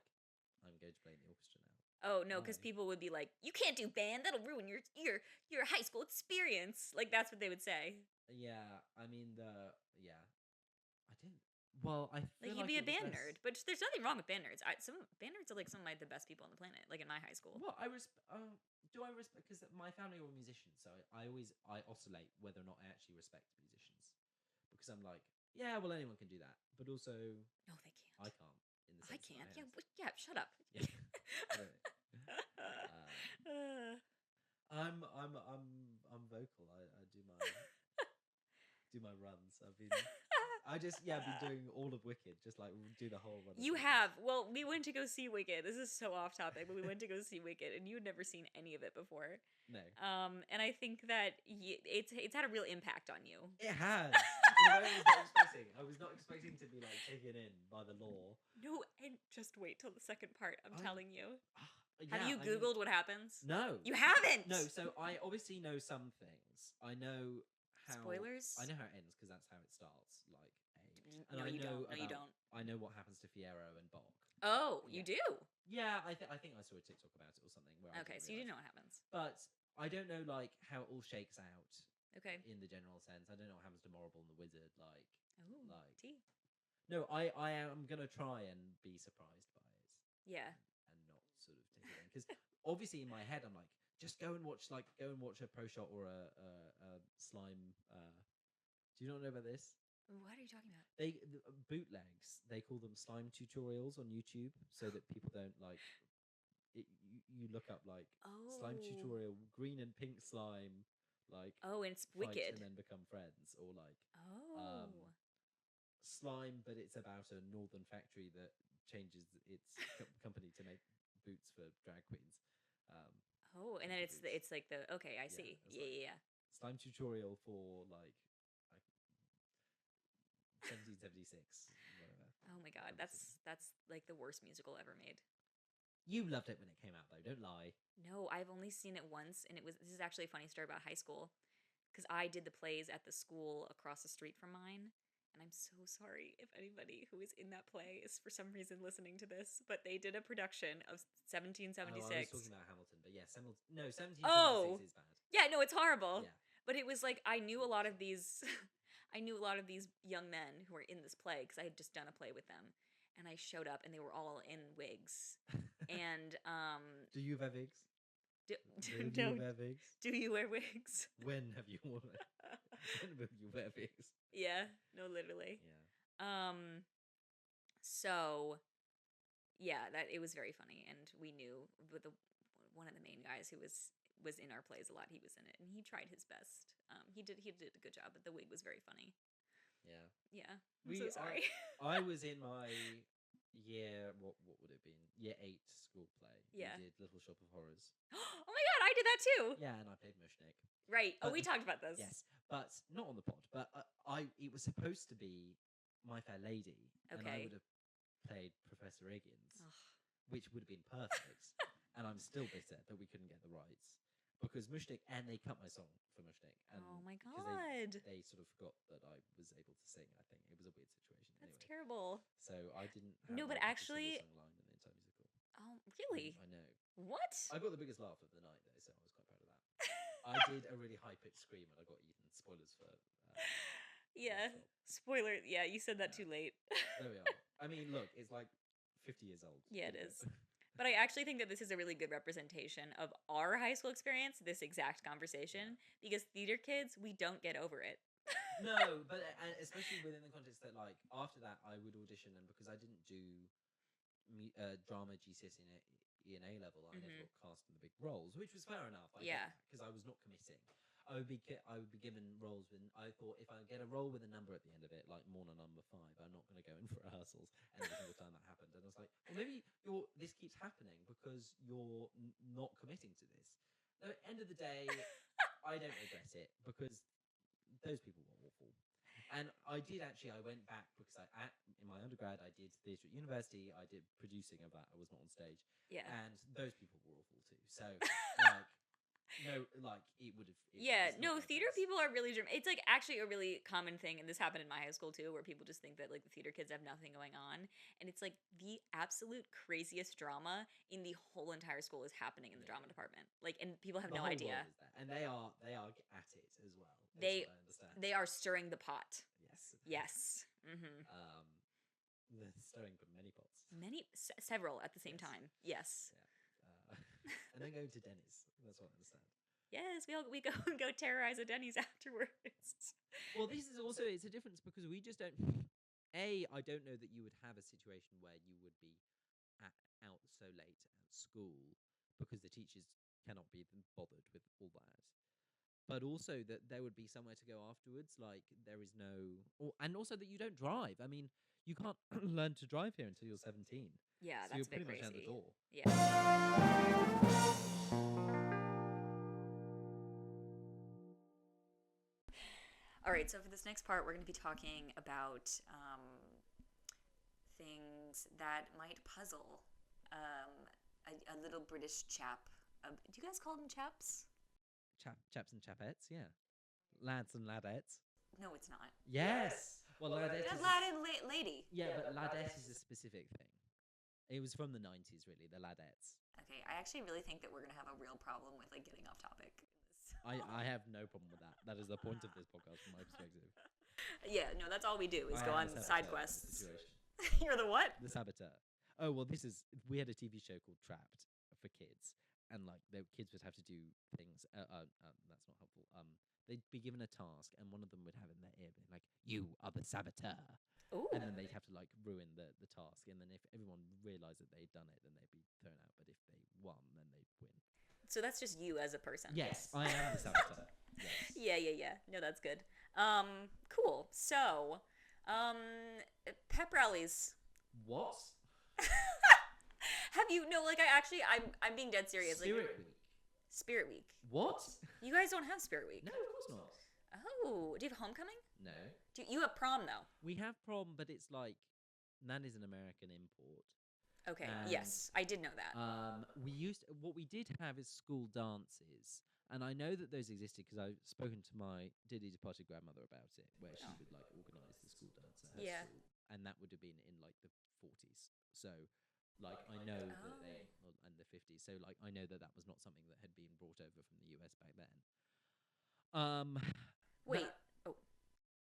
"I'm going to play in the orchestra now." Oh no, because Why? people would be like, "You can't do band. That'll ruin your high school experience." Like that's what they would say. Yeah, I mean yeah, I didn't. Well, I Like feel you'd like be a it was band less. nerd, but there's nothing wrong with band nerds. Some band nerds are like some of the best people on the planet. Like in my high school. Well, do I respect because my family were musicians, so I oscillate whether or not I actually respect musicians because I'm like, yeah, well, anyone can do that, but also No, they can't. I can't in the I sense that can't. I Yeah, have. yeah. Shut up. Yeah, I don't know. I'm vocal. I do my runs. I've been doing all of Wicked, just like do the whole run. Of You Wicked. have. Well, we went to go see Wicked. This is so off topic, but we went to go see Wicked, and you had never seen any of it before. No, And I think that it's had a real impact on you. it has. In a way I was not expecting. I was not expecting to be like taken in by the law. No, and just wait till the second part. I'm telling you. Yeah, Have you Googled what happens? No, You haven't. no. So I obviously know some things. I know how. Spoilers? I know how it ends because that's how it starts. Like No, I you know don't. No, you don't. I know what happens to Fiero and Bok. Oh, Yeah. you do? Yeah, I think I saw a TikTok about it or something. Where I Okay, didn't so you do realise. know what happens. But I don't know like how it all shakes out Okay. in the general sense. I don't know what happens to Morrible and the Wizard. Like, Oh, like tea. no, I am gonna try and be surprised by it. Yeah. And not sort of take it in because obviously in my head I'm like, just go and watch a pro shot or a slime. Do you not know about this? What are you talking about? Bootlegs. They call them slime tutorials on YouTube, so that people don't like. You look up like slime Oh. tutorial, green and pink slime, like Oh, and it's fight Wicked. and then become friends, or like Oh. slime, but it's about a northern factory that changes its company to make boots for drag queens. Oh, and then Kinky boots. it's like the okay, I Yeah, see. it's Yeah, like- yeah. Slime tutorial for like 1776, whatever. Oh my god, that's like the worst musical ever made. You loved it when it came out, though. Don't lie. No, I've only seen it once, and this is actually a funny story about high school, because I did the plays at the school across the street from mine, and I'm so sorry if anybody who is in that play is for some reason listening to this, but they did a production of Oh, I 1776. was talking about Hamilton, but yeah, 1776 Oh! is bad. Yeah, no, it's horrible. Yeah. But it was like I knew a lot of these I knew a lot of these young men who were in this play because I had just done a play with them, and I showed up and they were all in wigs. And Do you wear wigs? do, Do you no, wear wigs? do you wear wigs? When have you worn it? When will you wear wigs? Yeah, no, literally. Yeah. So yeah, that it was very funny, and we knew with the one of the main guys who was in our plays a lot. He was in it, and he tried his best. He did a good job, but the wig was very funny. Yeah. Yeah, I'm so sorry. I was in my year. What would it have been? Year 8 school play. Yeah. We did Little Shop of Horrors. Oh my god, I did that too. Yeah, and I played Mushnik. Right. Oh, But we talked about this. Yes, but not on the pod. But it was supposed to be My Fair Lady, and I Okay. would have played Professor Higgins, Ugh. which would have been perfect. And I'm still bitter that we couldn't get the rights because Mushnik, and they cut my song for Mushnik. And Oh my 'cause god. they sort of forgot that I was able to sing. I think it was a weird situation. That's Anyway, terrible. so I didn't have No, but like, a actually- single song line in the entire musical. Oh, really? I know. What? I got the biggest laugh of the night though, so I was quite proud of that. I did a really high pitched scream and I got eaten. Spoilers for. Yeah. Shop. Spoiler. Yeah, you said that Yeah. too late. There we are. I mean, look, it's like 50 years old. Yeah, it you know. is. But I actually think that this is a really good representation of our high school experience, this exact conversation, because theater kids, we don't get over it. No, but and especially within the context that, like, after that, I would audition, and because I didn't do drama GCSE in A level, I never got cast in the big roles, which was fair enough. Yeah. Because I was not committing. I would be given roles when I thought if I get a role with a number at the end of it, like Morna number 5, I'm not going to go in for rehearsals. And every single time that happened, and I was like, well, maybe this keeps happening because you're not committing to this. Now, at the end of the day, I don't regret it because those people were awful. And I did actually. I went back because in my undergrad I did theatre at university. I did producing of that. I was not on stage. Yeah. And those people were awful too. So like. No, like it would have. Yeah, no, theater people are really it's like actually a really common thing, and this happened in my high school too, where people just think that like the theater kids have nothing going on, and it's like the absolute craziest drama in the whole entire school is happening in the drama department. Like, and people have The no whole idea. world is there. And they are at it as well. is They- what I understand. They are stirring the pot. Yes. Yes. Mm-hmm. They're stirring but many pots. Several at the same Yes. time. Yes. And then going to Denny's. That's what I understand. Yes, we go and go terrorize a Denny's afterwards. Well, this is also it's a difference because we just don't. I don't know that you would have a situation where you would be out so late at school because the teachers cannot be bothered with all that. But also that there would be somewhere to go afterwards. Like there is no, and also that you don't drive. I mean, you can't learn to drive here until you're 17. Yeah, So that's you're a bit pretty much out the crazy. door. Yeah. All right, so for this next part, we're going to be talking about things that might puzzle a little British chap. Do you guys call them chaps? Chaps and chapettes, yeah. Lads and ladettes. No, it's not. Yes. Well, ladette is Lad and lady. yeah, but ladette is a specific thing. It was from the 90s, really, the ladettes. Okay, I actually really think that we're going to have a real problem with like getting off topic. I have no problem with that. That is the point of this podcast from my perspective. Yeah, no, that's all we do is I go am on the side saboteur of the quests. situation. You're the what? The saboteur. Oh, well, we had a TV show called Trapped for kids. And like the kids would have to do things. That's not helpful. They'd be given a task, and one of them would have in their ear, being like, "You are the saboteur," Ooh. and then they'd have to like ruin the task. And then if everyone realised that they'd done it, then they'd be thrown out. But if they won, then they'd win. So that's just you as a person. Yes, I am the saboteur. Yes. Yeah. No, that's good. Cool. So, pep rallies. What? Have you like I'm being dead serious. Spirit Week. Spirit Week. What? You guys don't have Spirit Week. No, of course not. Oh, do you have homecoming? No. You have prom though? We have prom, but it's like that is an American import. Okay. And, yes, I did know that. What we did have is school dances, and I know that those existed because I've spoken to my dearly departed grandmother about it, where she would like organise the school dance at her school, and that would have been in like the 40s. So, like I know that and the 50s. So, like I know that was not something that had been brought over from the US back then. Wait.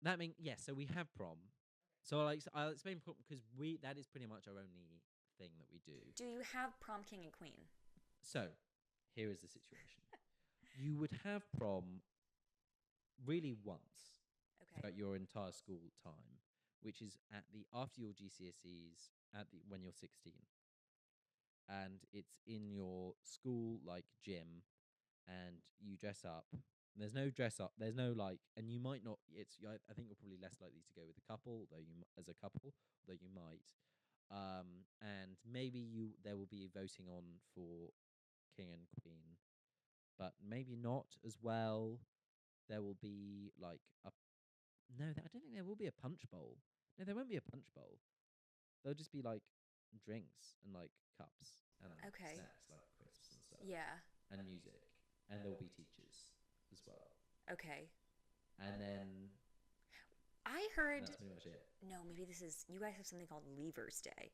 that mean yeah. So we have prom. So I'll explain prom because that is pretty much our only thing that we do. Do you have prom king and queen? So here is the situation. You would have prom really once Okay. throughout your entire school time, which is at the after your GCSEs at the when you're 16, and it's in your school like gym, and you dress up. There's no dress up. There's no like, and you might not. I think you're probably less likely to go with a couple, though as a couple, though you might. And maybe there will be voting on for king and queen, but maybe not as well. There will be like a no. I don't think there will be a punch bowl. No, there won't be a punch bowl. There'll just be like drinks and like cups and Okay. snacks like crisps and stuff Yeah. and music, and there'll be teachers as well. Okay. And then I heard. that's pretty much it. No, maybe this is. You guys have something called Leavers Day.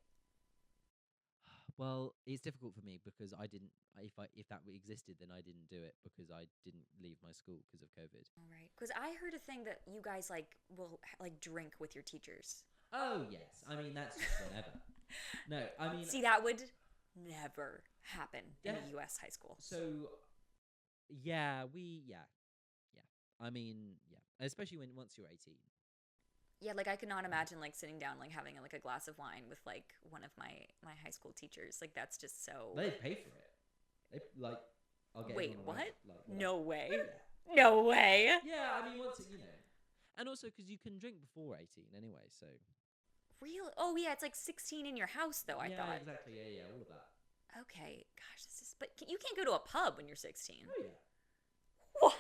Well, it's difficult for me because I didn't. If that existed, then I didn't do it because I didn't leave my school because of COVID. All right. Because I heard a thing that you guys like will like drink with your teachers. Oh yes, I mean that's just whenever. No, I mean See, that would never happen in a U.S. high school. so. Yeah, yeah. I mean, yeah, especially once you're 18. Yeah, like I could not imagine like sitting down like having like a glass of wine with like one of my high school teachers. Like that's just so. They pay for it. They like. I'll get. Wait, everyone what? around, like, No way. Yeah. No way. Yeah, I mean, and also because you can drink before 18 anyway, so. Really? Oh yeah, it's like 16 in your house though. I Yeah, thought. exactly. Yeah, all of that. Okay, gosh, this is. But you can't go to a pub when you're 16. Oh yeah. What?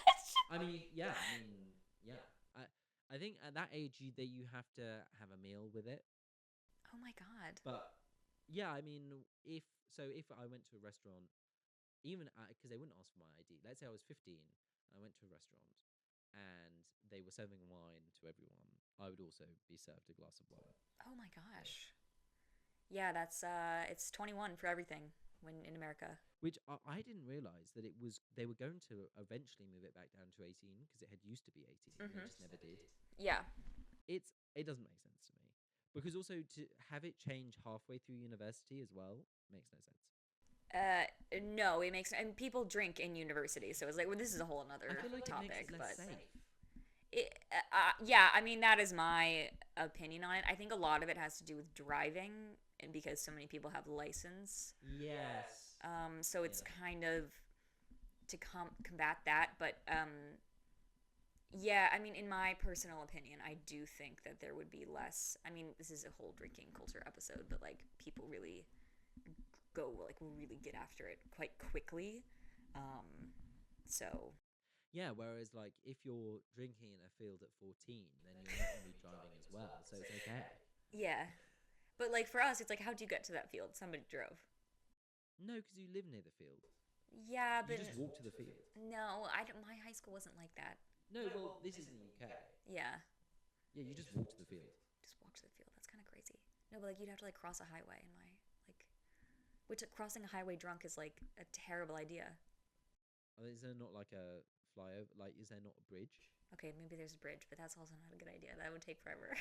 I mean, yeah. I think at that age that you have to have a meal with it. Oh my god. But yeah, I mean, if I went to a restaurant, even because they wouldn't ask for my ID. Let's say I was 15 and I went to a restaurant and they were serving wine to everyone, I would also be served a glass of wine. Oh my gosh. Yeah, that's it's 21 for everything when in America. Which I didn't realize that it was they were going to eventually move it back down to 18 because it had used to be 18. They just never did. Yeah. It doesn't make sense to me because also to have it change halfway through university as well makes no sense. No, it makes and people drink in university, so it's like well, this is a whole I another feel like topic, it makes it less but safe. yeah, I mean that is my opinion on it. I think a lot of it has to do with driving, and because so many people have license. Yes. So it's Yeah. kind of to combat that, but yeah, I mean, in my personal opinion, I do think that there would be less. I mean, this is a whole drinking culture episode, but like people really go like really get after it quite quickly. So Yeah, whereas like if you're drinking in a field at 14, then you're not going to be driving as well, so it's okay. yeah, but like for us, it's like how'd you get to that field? Somebody drove. No, because you live near the field. Yeah, You but just walk to the field. no, I don't. My high school wasn't like that. No, well, this is in the UK. Yeah, Yeah, you just walk to the field. just walk to the field. That's kind of crazy. No, but like you'd have to like cross a highway, and which crossing a highway drunk is like a terrible idea. Is there not like a flyover? Like, is there not a bridge? Okay, maybe there's a bridge, but that's also not a good idea. That would take forever.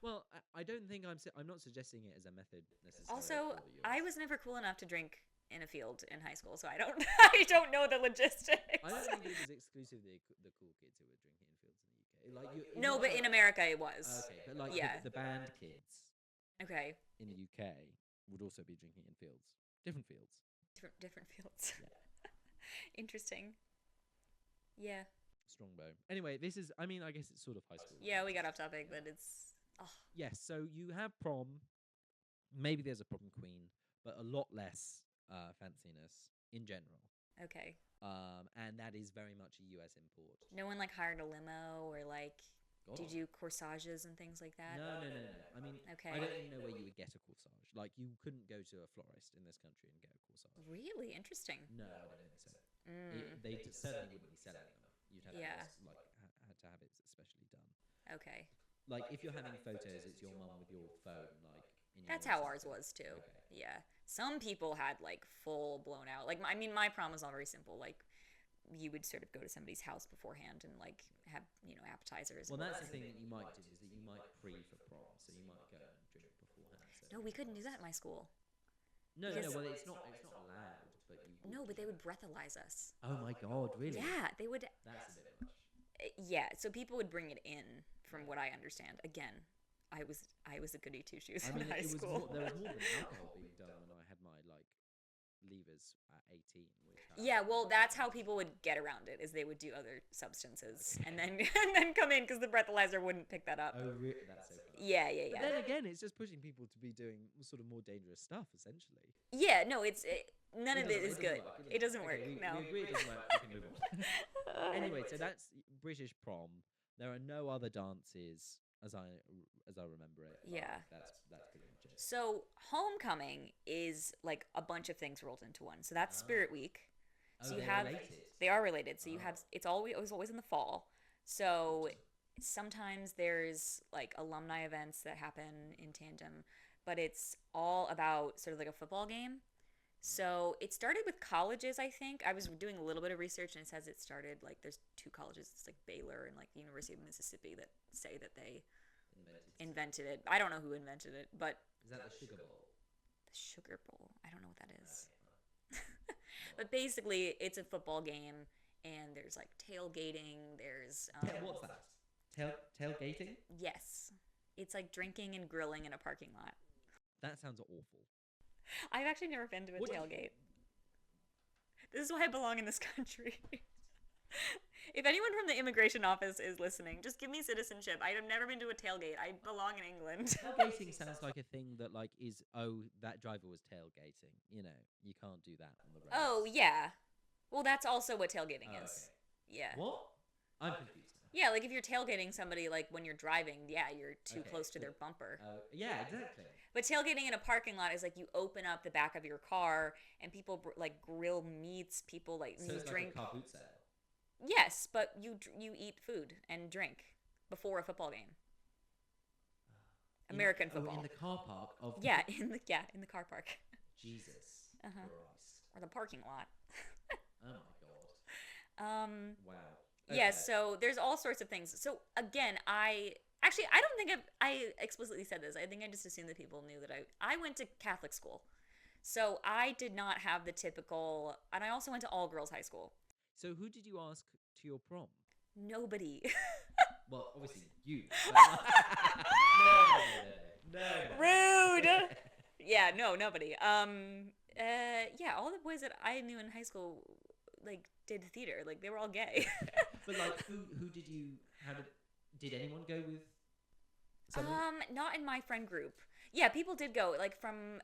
Well, I don't think I'm not suggesting it as a method necessarily. Also, for the I US. was never cool enough to drink in a field in high school, so I don't I don't know the logistics. I don't think it was exclusively the cool kids who were drinking in fields in the UK. Like No, but in America it was. Okay, but like Yeah. the band kids Okay. in the UK would also be drinking in fields, different fields. Different fields. Yeah. Interesting. Yeah. Strongbow. Anyway, this is. I mean, I guess it's sort of high school. Yeah, we got off topic, but it's oh, Yes. So you have prom. Maybe there's a prom queen, but a lot less fanciness in general. okay. And that is very much a US import. No one like hired a limo or like God. did you corsages and things like that? No. I mean, Okay. I don't even know where you would get a corsage. Like, you couldn't go to a florist in this country and get a corsage. Really interesting. No, I don't think so. Mm, They certainly wouldn't be selling them. You'd have Yeah. to had to have it specially done. okay. Like, if you're having photos, it's your mum with your phone, like in your That's how WhatsApp ours phone. was too. Okay. Yeah. Some people had like full blown out. Like I mean my prom was all very simple. Like you would sort of go to somebody's house beforehand and like have appetizers. Well, that's the thing that you might do is that you might pre for prom, so you might go and drink beforehand. So No, we couldn't do that at my school. no, Because well, it's not allowed, but you would no, but do they would that. breathalyze us. Oh my god, really? Yeah, they would. That's a bit much. Yeah, so people would bring it in, from what I understand. Again, I was a goody two shoes I in mean, high it was school. more, there was more than alcohol being done when I had my like levers at 18, which Yeah, well, that's how people would get around it. Is they would do other substances and then and then come in because the breathalyzer wouldn't pick that up. oh, that's so funny. Yeah, But yeah, then yeah. again, it's just pushing people to be doing sort of more dangerous stuff, essentially. Yeah, no, none of it is good. Work, It doesn't work. Okay, No. we agree it doesn't work. We can move on. Anyway, so that's British prom. There are no other dances as I remember it. but Yeah. That's pretty much it. So homecoming is like a bunch of things rolled into one. So that's Spirit Week. Oh, So you they're have related. they are related. So you Oh. have it's always in the fall. So sometimes there's like alumni events that happen in tandem, but it's all about sort of like a football game. So it started with colleges, I think. I was doing a little bit of research and it says it started like there's two colleges, it's like Baylor and like the University of Mississippi that say that they invented it. I don't know who invented it, but Is that the Sugar Bowl? the Sugar Bowl, I don't know what that is. Okay, But basically, it's a football game and there's like tailgating, there's What's that? Tailgating? yes. It's like drinking and grilling in a parking lot. That sounds awful. I've actually never been to a What- tailgate. This is why I belong in this country. If anyone from the immigration office is listening, just give me citizenship. I have never been to a tailgate. I belong in England. Tailgating sounds like a thing that like is that driver was tailgating. You know, you can't do that on the road. Oh, yeah. Well, that's also what tailgating Oh, is. okay. Yeah. What? I'm confused. Yeah, like if you're tailgating somebody, like when you're driving, yeah, you're too Okay, close to their cool. bumper. Yeah, exactly. But tailgating in a parking lot is like you open up the back of your car and people like grill meats. People like So you it's drink. like a car boot sale. Yes, but you eat food and drink before a football game. American football. in the car park of. Yeah, in the car park Jesus Uh-huh. Christ. or the parking lot. Oh my god. Wow. Yeah, Okay. so there's all sorts of things. So again, I don't think I explicitly said this. I think I just assumed that people knew that I went to Catholic school. So I did not have the typical, and I also went to all girls high school. So who did you ask to your prom? Nobody. Well, obviously you. but- no. Rude. Yeah, no, nobody. Yeah, all the boys that I knew in high school like did theater. Like they were all gay. But like, who did you? How did anyone go with? Someone? Not in my friend group. Yeah, people did go like from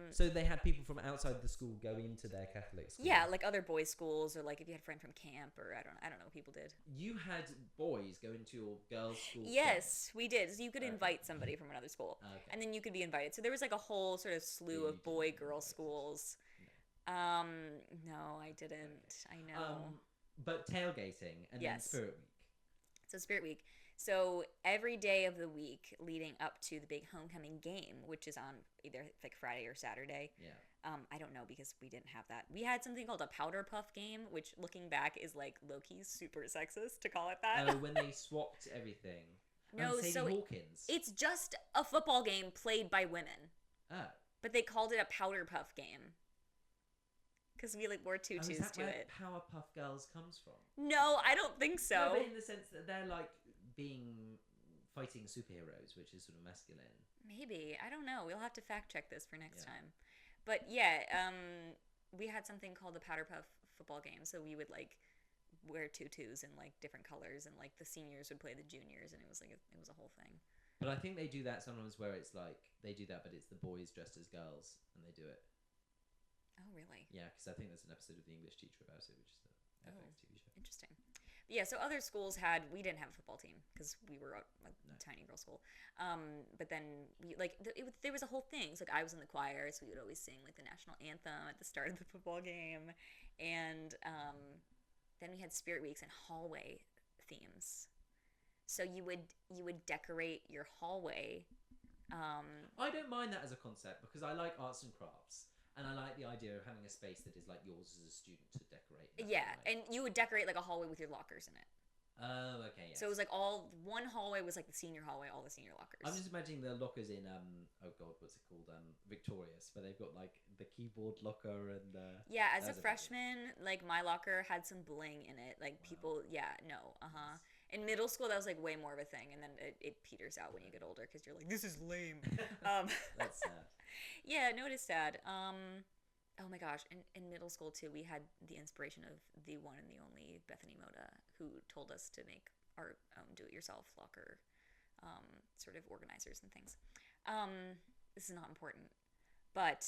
So they had people from outside the school go into their Catholic school. yeah, like other boys' schools or like if you had a friend from camp or I don't know what people did. You had boys go into your girls' school. Yes, we did. So you could Okay. invite somebody from another school. Okay. And then you could be invited. So there was like a whole sort of slew you of didn't boy get girl invited. schools. No, I didn't. I know. But tailgating and then Yes. Spirit Week. So Spirit Week. So every day of the week leading up to the big homecoming game, which is on either like Friday or Saturday. Yeah. I don't know because we didn't have that. We had something called a powder puff game, which looking back is like low-key super sexist to call it that. Oh, when they swapped everything. No, Sadie so Hawkins. it's just a football game played by women, Oh. but they called it a powder puff game because we like wore Is tutus that to where it. Powerpuff Girls comes from? No, I don't think No, so. but in the sense that they're like fighting superheroes, which is sort of masculine. Maybe. I don't know. We'll have to fact check this for next Yeah. time. But yeah, we had something called the powder puff football game. So we would like wear tutus in like different colors and like the seniors would play the juniors and it was like it was a whole thing. But I think they do that sometimes where it's like they do that, but it's the boys dressed as girls and they do it. Oh, really? Yeah, because I think there's an episode of The English Teacher about it, which is the FX TV show. Interesting. But yeah, so other schools we didn't have a football team because we were a No. tiny girl school. But then we like there was a whole thing. So like I was in the choir, so we would always sing like the national anthem at the start of the football game, and then we had Spirit Weeks and hallway themes. So you would decorate your hallway. I don't mind that as a concept because I like arts and crafts. And I like the idea of having a space that is like yours as a student to decorate. in that way, Yeah, right? and you would decorate like a hallway with your lockers in it. Oh, okay, yes. So it was like all one hallway was like the senior hallway, all the senior lockers. I'm just imagining the lockers in oh god, what's it called? Victorious, where they've got like the keyboard locker and Yeah, as a that's amazing. freshman, like my locker had some bling in it. Like people, yeah, no, In middle school, that was like way more of a thing, and then it peters out when you get older because you're like, this is lame. That's sad. Yeah, no, it is sad. Oh my gosh, in middle school too, we had the inspiration of the one and the only Bethany Moda, who told us to make our own do-it-yourself locker, sort of organizers and things. This is not important, but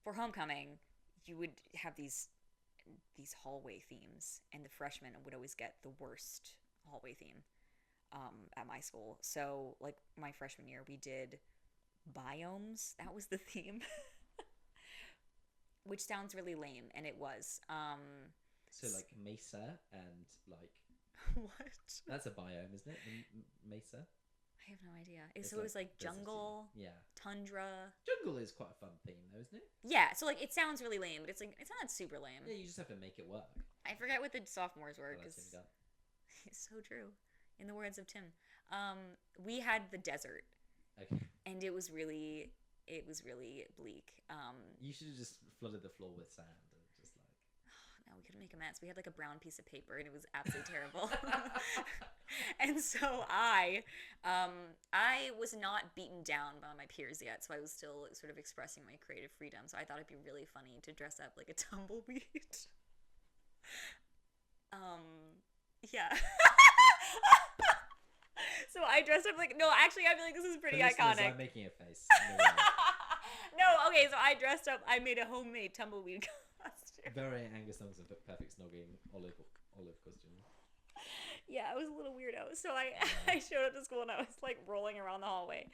for homecoming, you would have these hallway themes, and the freshmen would always get the worst hallway theme at my school. So, like my freshman year, we did biomes. That was the theme. Which sounds really lame, and it was. So like Mesa and like What? that's a biome, isn't it? Mesa. I have no idea. It's So it was like deserty. jungle, Yeah. tundra. Jungle is quite a fun theme, though, isn't it? Yeah, so like it sounds really lame, but it's like it's not super lame. Yeah, you just have to make it work. I forget what the sophomores were Well, because that's Tim Gunn. it's so true. In the words of Tim, we had the desert, Okay. and it was really bleak. You should have just flooded the floor with sand and just like. No, we couldn't make a mess. We had like a brown piece of paper, and it was absolutely terrible. And so I was not beaten down by my peers yet, so I was still sort of expressing my creative freedom. So I thought it'd be really funny to dress up like a tumbleweed. Yeah. So I dressed up like, no, actually, I feel like this is pretty For listeners, iconic. I'm making a face. No way. No, okay, so I dressed up. I made a homemade tumbleweed costume. Very Angus Thompson, but perfect snogging olive costume. Yeah, I was a little weirdo. So I showed up to school and I was like rolling around the hallway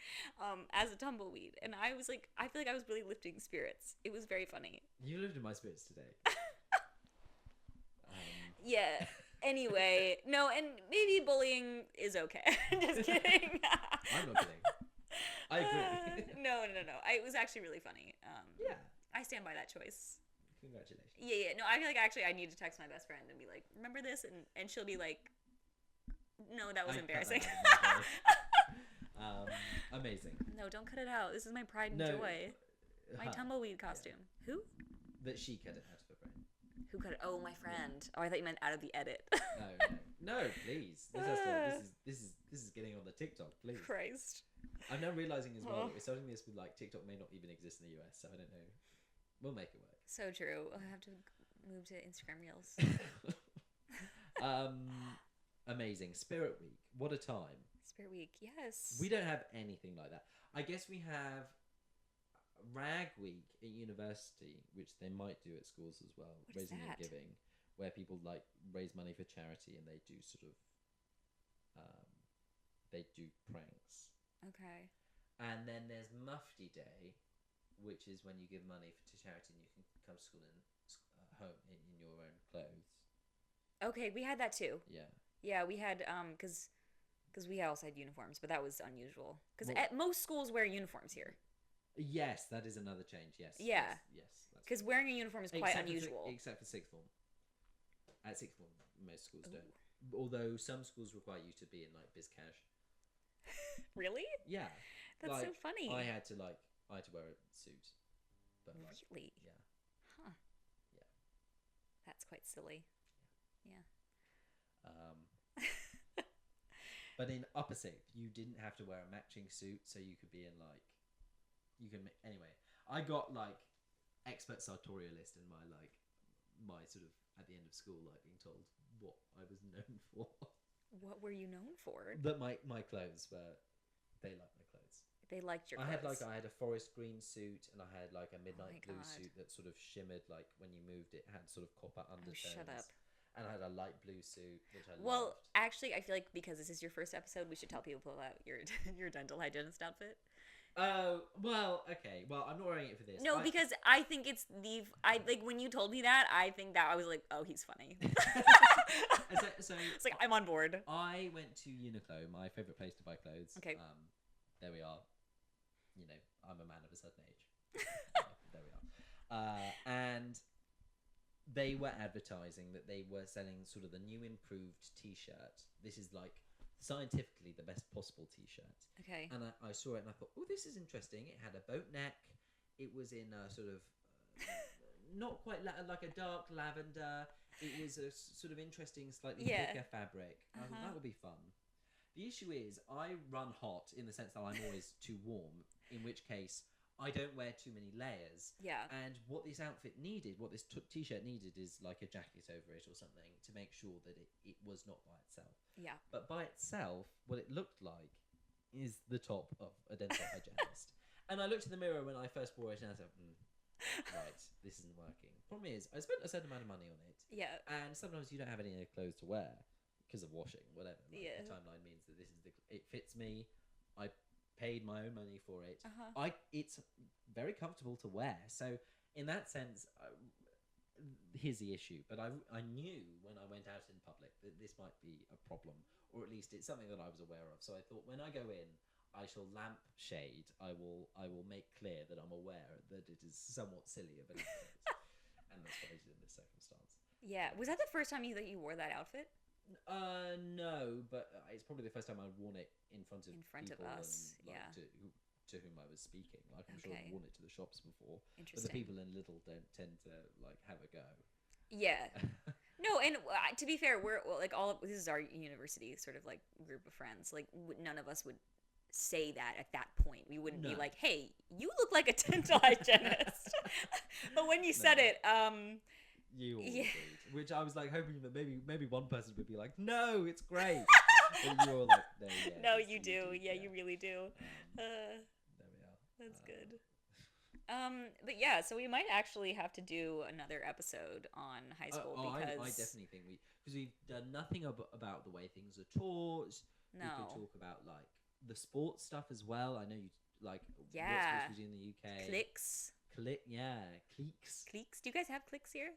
as a tumbleweed. And I was like, I feel like I was really lifting spirits. It was very funny. You lived in my spirits today. Yeah. Anyway, no, and maybe bullying is okay. Just kidding. I'm not kidding. I agree. No. It was actually really funny. Yeah. I stand by that choice. Congratulations. Yeah. No, I feel like actually I need to text my best friend and be like, remember this? And she'll be like, no, that was I cut that embarrassing. out of my voice. Amazing. No, don't cut it out. This is my pride and No. joy. My tumbleweed costume. Yeah. Who? That she cut it out of her brain. Who cut it? Oh, my friend. Oh, I thought you meant out of the edit. No, please. This is getting on the TikTok, please. Christ. I'm now realizing as well that we're starting this with like TikTok may not even exist in the US, so I don't know. We'll make it work. So true. I have to move to Instagram Reels. Amazing. Spirit Week. What a time. Spirit Week, yes. We don't have anything like that. I guess we have Rag Week at university, which they might do at schools as well. What is Raising that? and Giving, where people like raise money for charity and they do sort of they do pranks. Okay. And then there's Mufti Day, which is when you give money to charity and you can come to school in home in your own clothes. Okay, we had that too. Yeah. Yeah, we had because we also had uniforms, but that was unusual because Well- at most schools wear uniforms here. Yes, that is another change. Yes. Yeah. Yes. Because wearing a uniform is quite unusual. Except for sixth form. At sixth form, most schools don't. Although some schools require you to be in like biz cash. Really? Yeah. That's like, so funny. I had to wear a suit. But like, Really? yeah. Huh. Yeah. That's quite silly. Yeah. But in upper sixth, you didn't have to wear a matching suit, so you could be in like, anyway. I got like expert sartorialist in my sort of at the end of school, like being told what I was known for. What were you known for? That my clothes were, they liked my clothes. They liked your I clothes. had a forest green suit and I had like a midnight blue God. suit that sort of shimmered, like when you moved it had sort of copper undertones. Shut up. And I had a light blue suit, which I Well, loved. actually, I feel like because this is your first episode, we should tell people about your your dental hygienist outfit. Oh, well, okay. Well, I'm not wearing it for this. No, because I think it's I like when you told me that, I think that I was like, oh, he's funny. so It's like I'm on board. I went to Uniqlo, my favourite place to buy clothes. Okay. There we are. You know, I'm a man of a certain age. There we are. And they were advertising that they were selling sort of the new improved t-shirt. This is like scientifically the best possible t-shirt. Okay. And I saw it and I thought, oh, this is interesting. It had a boat neck. It was in a sort of not quite like a dark lavender. It was a sort of interesting, slightly thicker fabric. I thought that would be fun. The issue is I run hot in the sense that I'm always too warm, in which case I don't wear too many layers. Yeah. And what this outfit needed, what this t-shirt needed, is like a jacket over it or something to make sure that it was not by itself. Yeah. But by itself, what it looked like is the top of a dental hygienist. And I looked in the mirror when I first wore it and I said, right, this isn't working. Problem is, I spent a certain amount of money on it. Yeah. And sometimes you don't have any other clothes to wear because of washing, whatever. Like, Yeah. the timeline means that it fits me. I paid my own money for it. It's very comfortable to wear. So in that sense, here's the issue. But I knew when I went out in public that this might be a problem, or at least it's something that I was aware of. So I thought when I go in, I shall lampshade. I will make clear that I'm aware that it is somewhat silly of an outfit, and that's what I did in this circumstance. Yeah. Was that the first time that you wore that outfit? No, but it's probably the first time I've worn it in front of us. And, like, yeah. To whom I was speaking. Like, I'm sure I've worn it to the shops before, but the people in Lidl don't tend to like have a go. Yeah. No, and to be fair, we're like this is our university sort of like group of friends. Like none of us would say that at that point. We wouldn't be like, "Hey, you look like a dental hygienist." But when you said it, you all agreed, which I was like hoping that maybe one person would be like, "No, it's great." And you were like, "No, you do. Yeah, you really do." There we are. That's good. But yeah, so we might actually have to do another episode on high school because I definitely think because we've done nothing about the way things are taught. No. We could talk about like the sports stuff as well. I know you like what sports we do in the UK. Cliques. Cliques. Cliques. Do you guys have cliques here?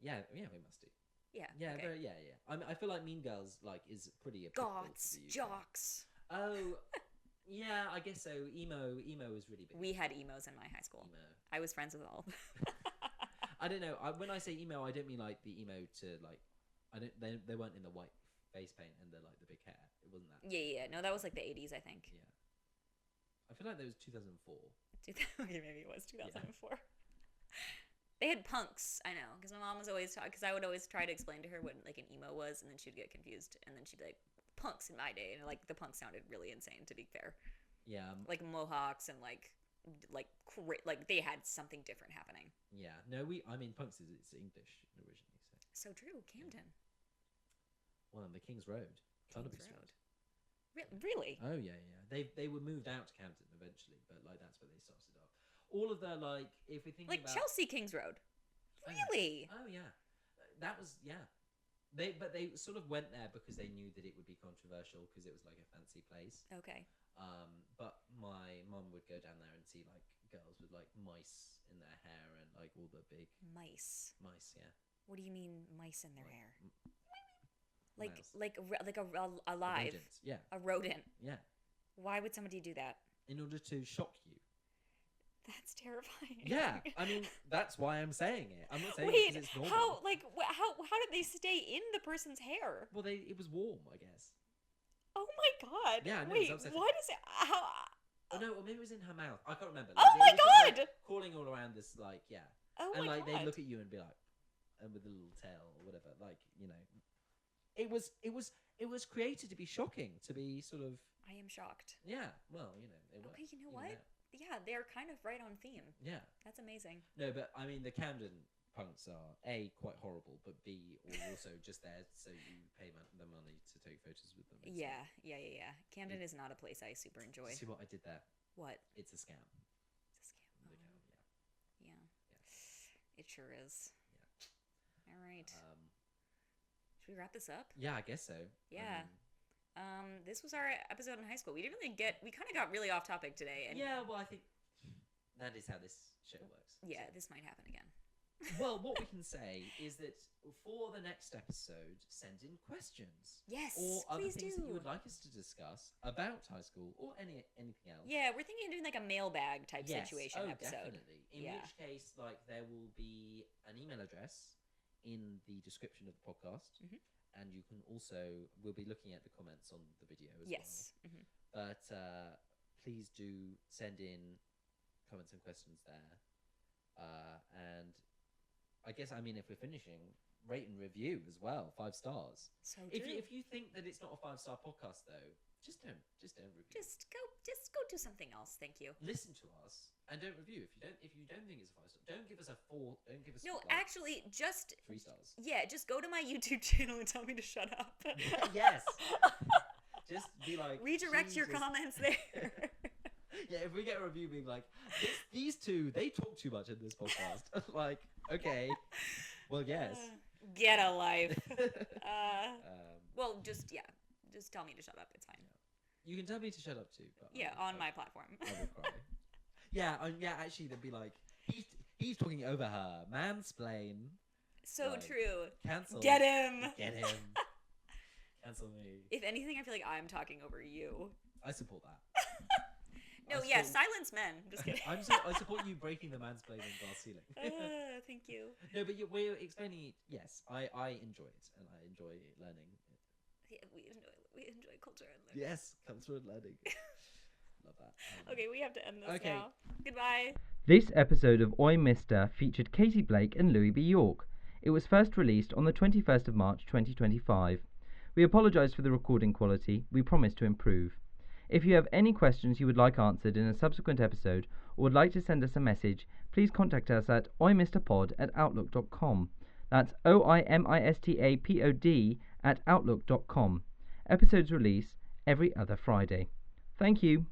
Yeah, we must do. Yeah. Yeah, okay. I feel like Mean Girls like is pretty applicable Goths, to the UK. jocks. Oh, yeah, I guess so. Emo was really big. We had emos in my high school. Emo. I was friends with all. I don't know. When I say emo, I don't mean like the emo to like. They weren't in the white face paint and the like the big hair. It wasn't that. Yeah. No, that was like the 80s, I think. Yeah. I feel like that was 2004. Maybe it was 2004. Yeah. They had punks, I know, because my mom was always because I would always try to explain to her what like an emo was, and then she'd get confused, and then she'd be like, "Punks in my day," and like the punks sounded really insane, to be fair. Yeah. Like mohawks and like they had something different happening. Yeah. No, I mean punks it's English originally. So true, Camden. Well, on the King's Road. King's Road. Really? Oh yeah. They were moved out to Camden eventually, but like that's where they started off. All of the like, if we think like about Chelsea King's Road. Really? Oh yeah, that was They sort of went there because they knew that it would be controversial because it was like a fancy place. Okay. But my mum would go down there and see like girls with like mice in their hair and like all the big mice. Mice, yeah. What do you mean mice in their hair? Like a live. A rodent, yeah. A rodent. Yeah. Why would somebody do that? In order to shock you. That's terrifying. Yeah, I mean that's why I'm saying it. I'm not saying it because it's normal. How did they stay in the person's hair? Well, it was warm, I guess. Oh my god! Yeah, no, wait, why does it? How? Oh no, or maybe it was in her mouth. I can't remember. Like, oh my god! Calling all around this, like Oh and my like god! they look at you and be like, and with a little tail or whatever, like it was created to be shocking, to be sort of. I am shocked. Yeah, well, it works. Okay, you know what? Yeah, they're kind of right on theme. Yeah. That's amazing. No, but I mean, the Camden punks are A, quite horrible, but B, also just there so you pay the money to take photos with them. Yeah. Camden is not a place I super enjoy. See what I did there? What? It's a scam. It's a scam. Yeah. It sure is. Yeah. All right. Should we wrap this up? Yeah, I guess so. Yeah. This was our episode in high school. We kind of got really off topic today. And yeah, well, I think that is how this show works. Yeah, this might happen again. Well, what we can say is that for the next episode, send in questions. Yes, Or other please things do. that you would like us to discuss about high school or anything else. Yeah, we're thinking of doing like a mailbag type Yes. situation Oh, episode. definitely. In Yeah. which case, like, there will be an email address in the description of the podcast. Mhm. And you can also, we'll be looking at the comments on the video as Yes. Mhm. well. But please do send in comments and questions there. And I guess, I mean, if we're finishing, rate and review as well, 5 stars. So If true. you think that it's not a 5-star podcast though, just don't review. Just go do something else. Thank you. Listen to us and don't review. If you don't think it's a 5-star, don't give us a 4. Don't give us No, like, actually, just 3 stars. yeah, just go to my YouTube channel and tell me to shut up. Yes. Just be like, Redirect your Jesus. comments there. Yeah, if we get a review being like, these two, they talk too much in this podcast. Like, okay, well, yes. Get a life. Well, just tell me to shut up. It's fine. You can tell me to shut up too. But Yeah, on my platform. I will cry. Yeah, actually, they'd be like, he's talking over her. Mansplain. So Like, true. Cancel. Get him. Get him. Cancel me. If anything, I feel like I'm talking over you. I support that. No, I yeah, support- silence men. Just kidding. I support you breaking the mansplaining glass ceiling. Thank you. No, but we're explaining it. Yes, I enjoy it, and I enjoy learning. Yeah, we enjoy culture and learning. Yes, culture and learning. Love that. Okay, we have to end this Okay. now. Goodbye. This episode of Oi Mista featured Katie Blake and Louis B. York. It was first released on the 21st of March 2025. We apologise for the recording quality. We promise to improve. If you have any questions you would like answered in a subsequent episode or would like to send us a message, please contact us at oimistapod@outlook.com. That's oimistapod@outlook.com. Episodes release every other Friday. Thank you.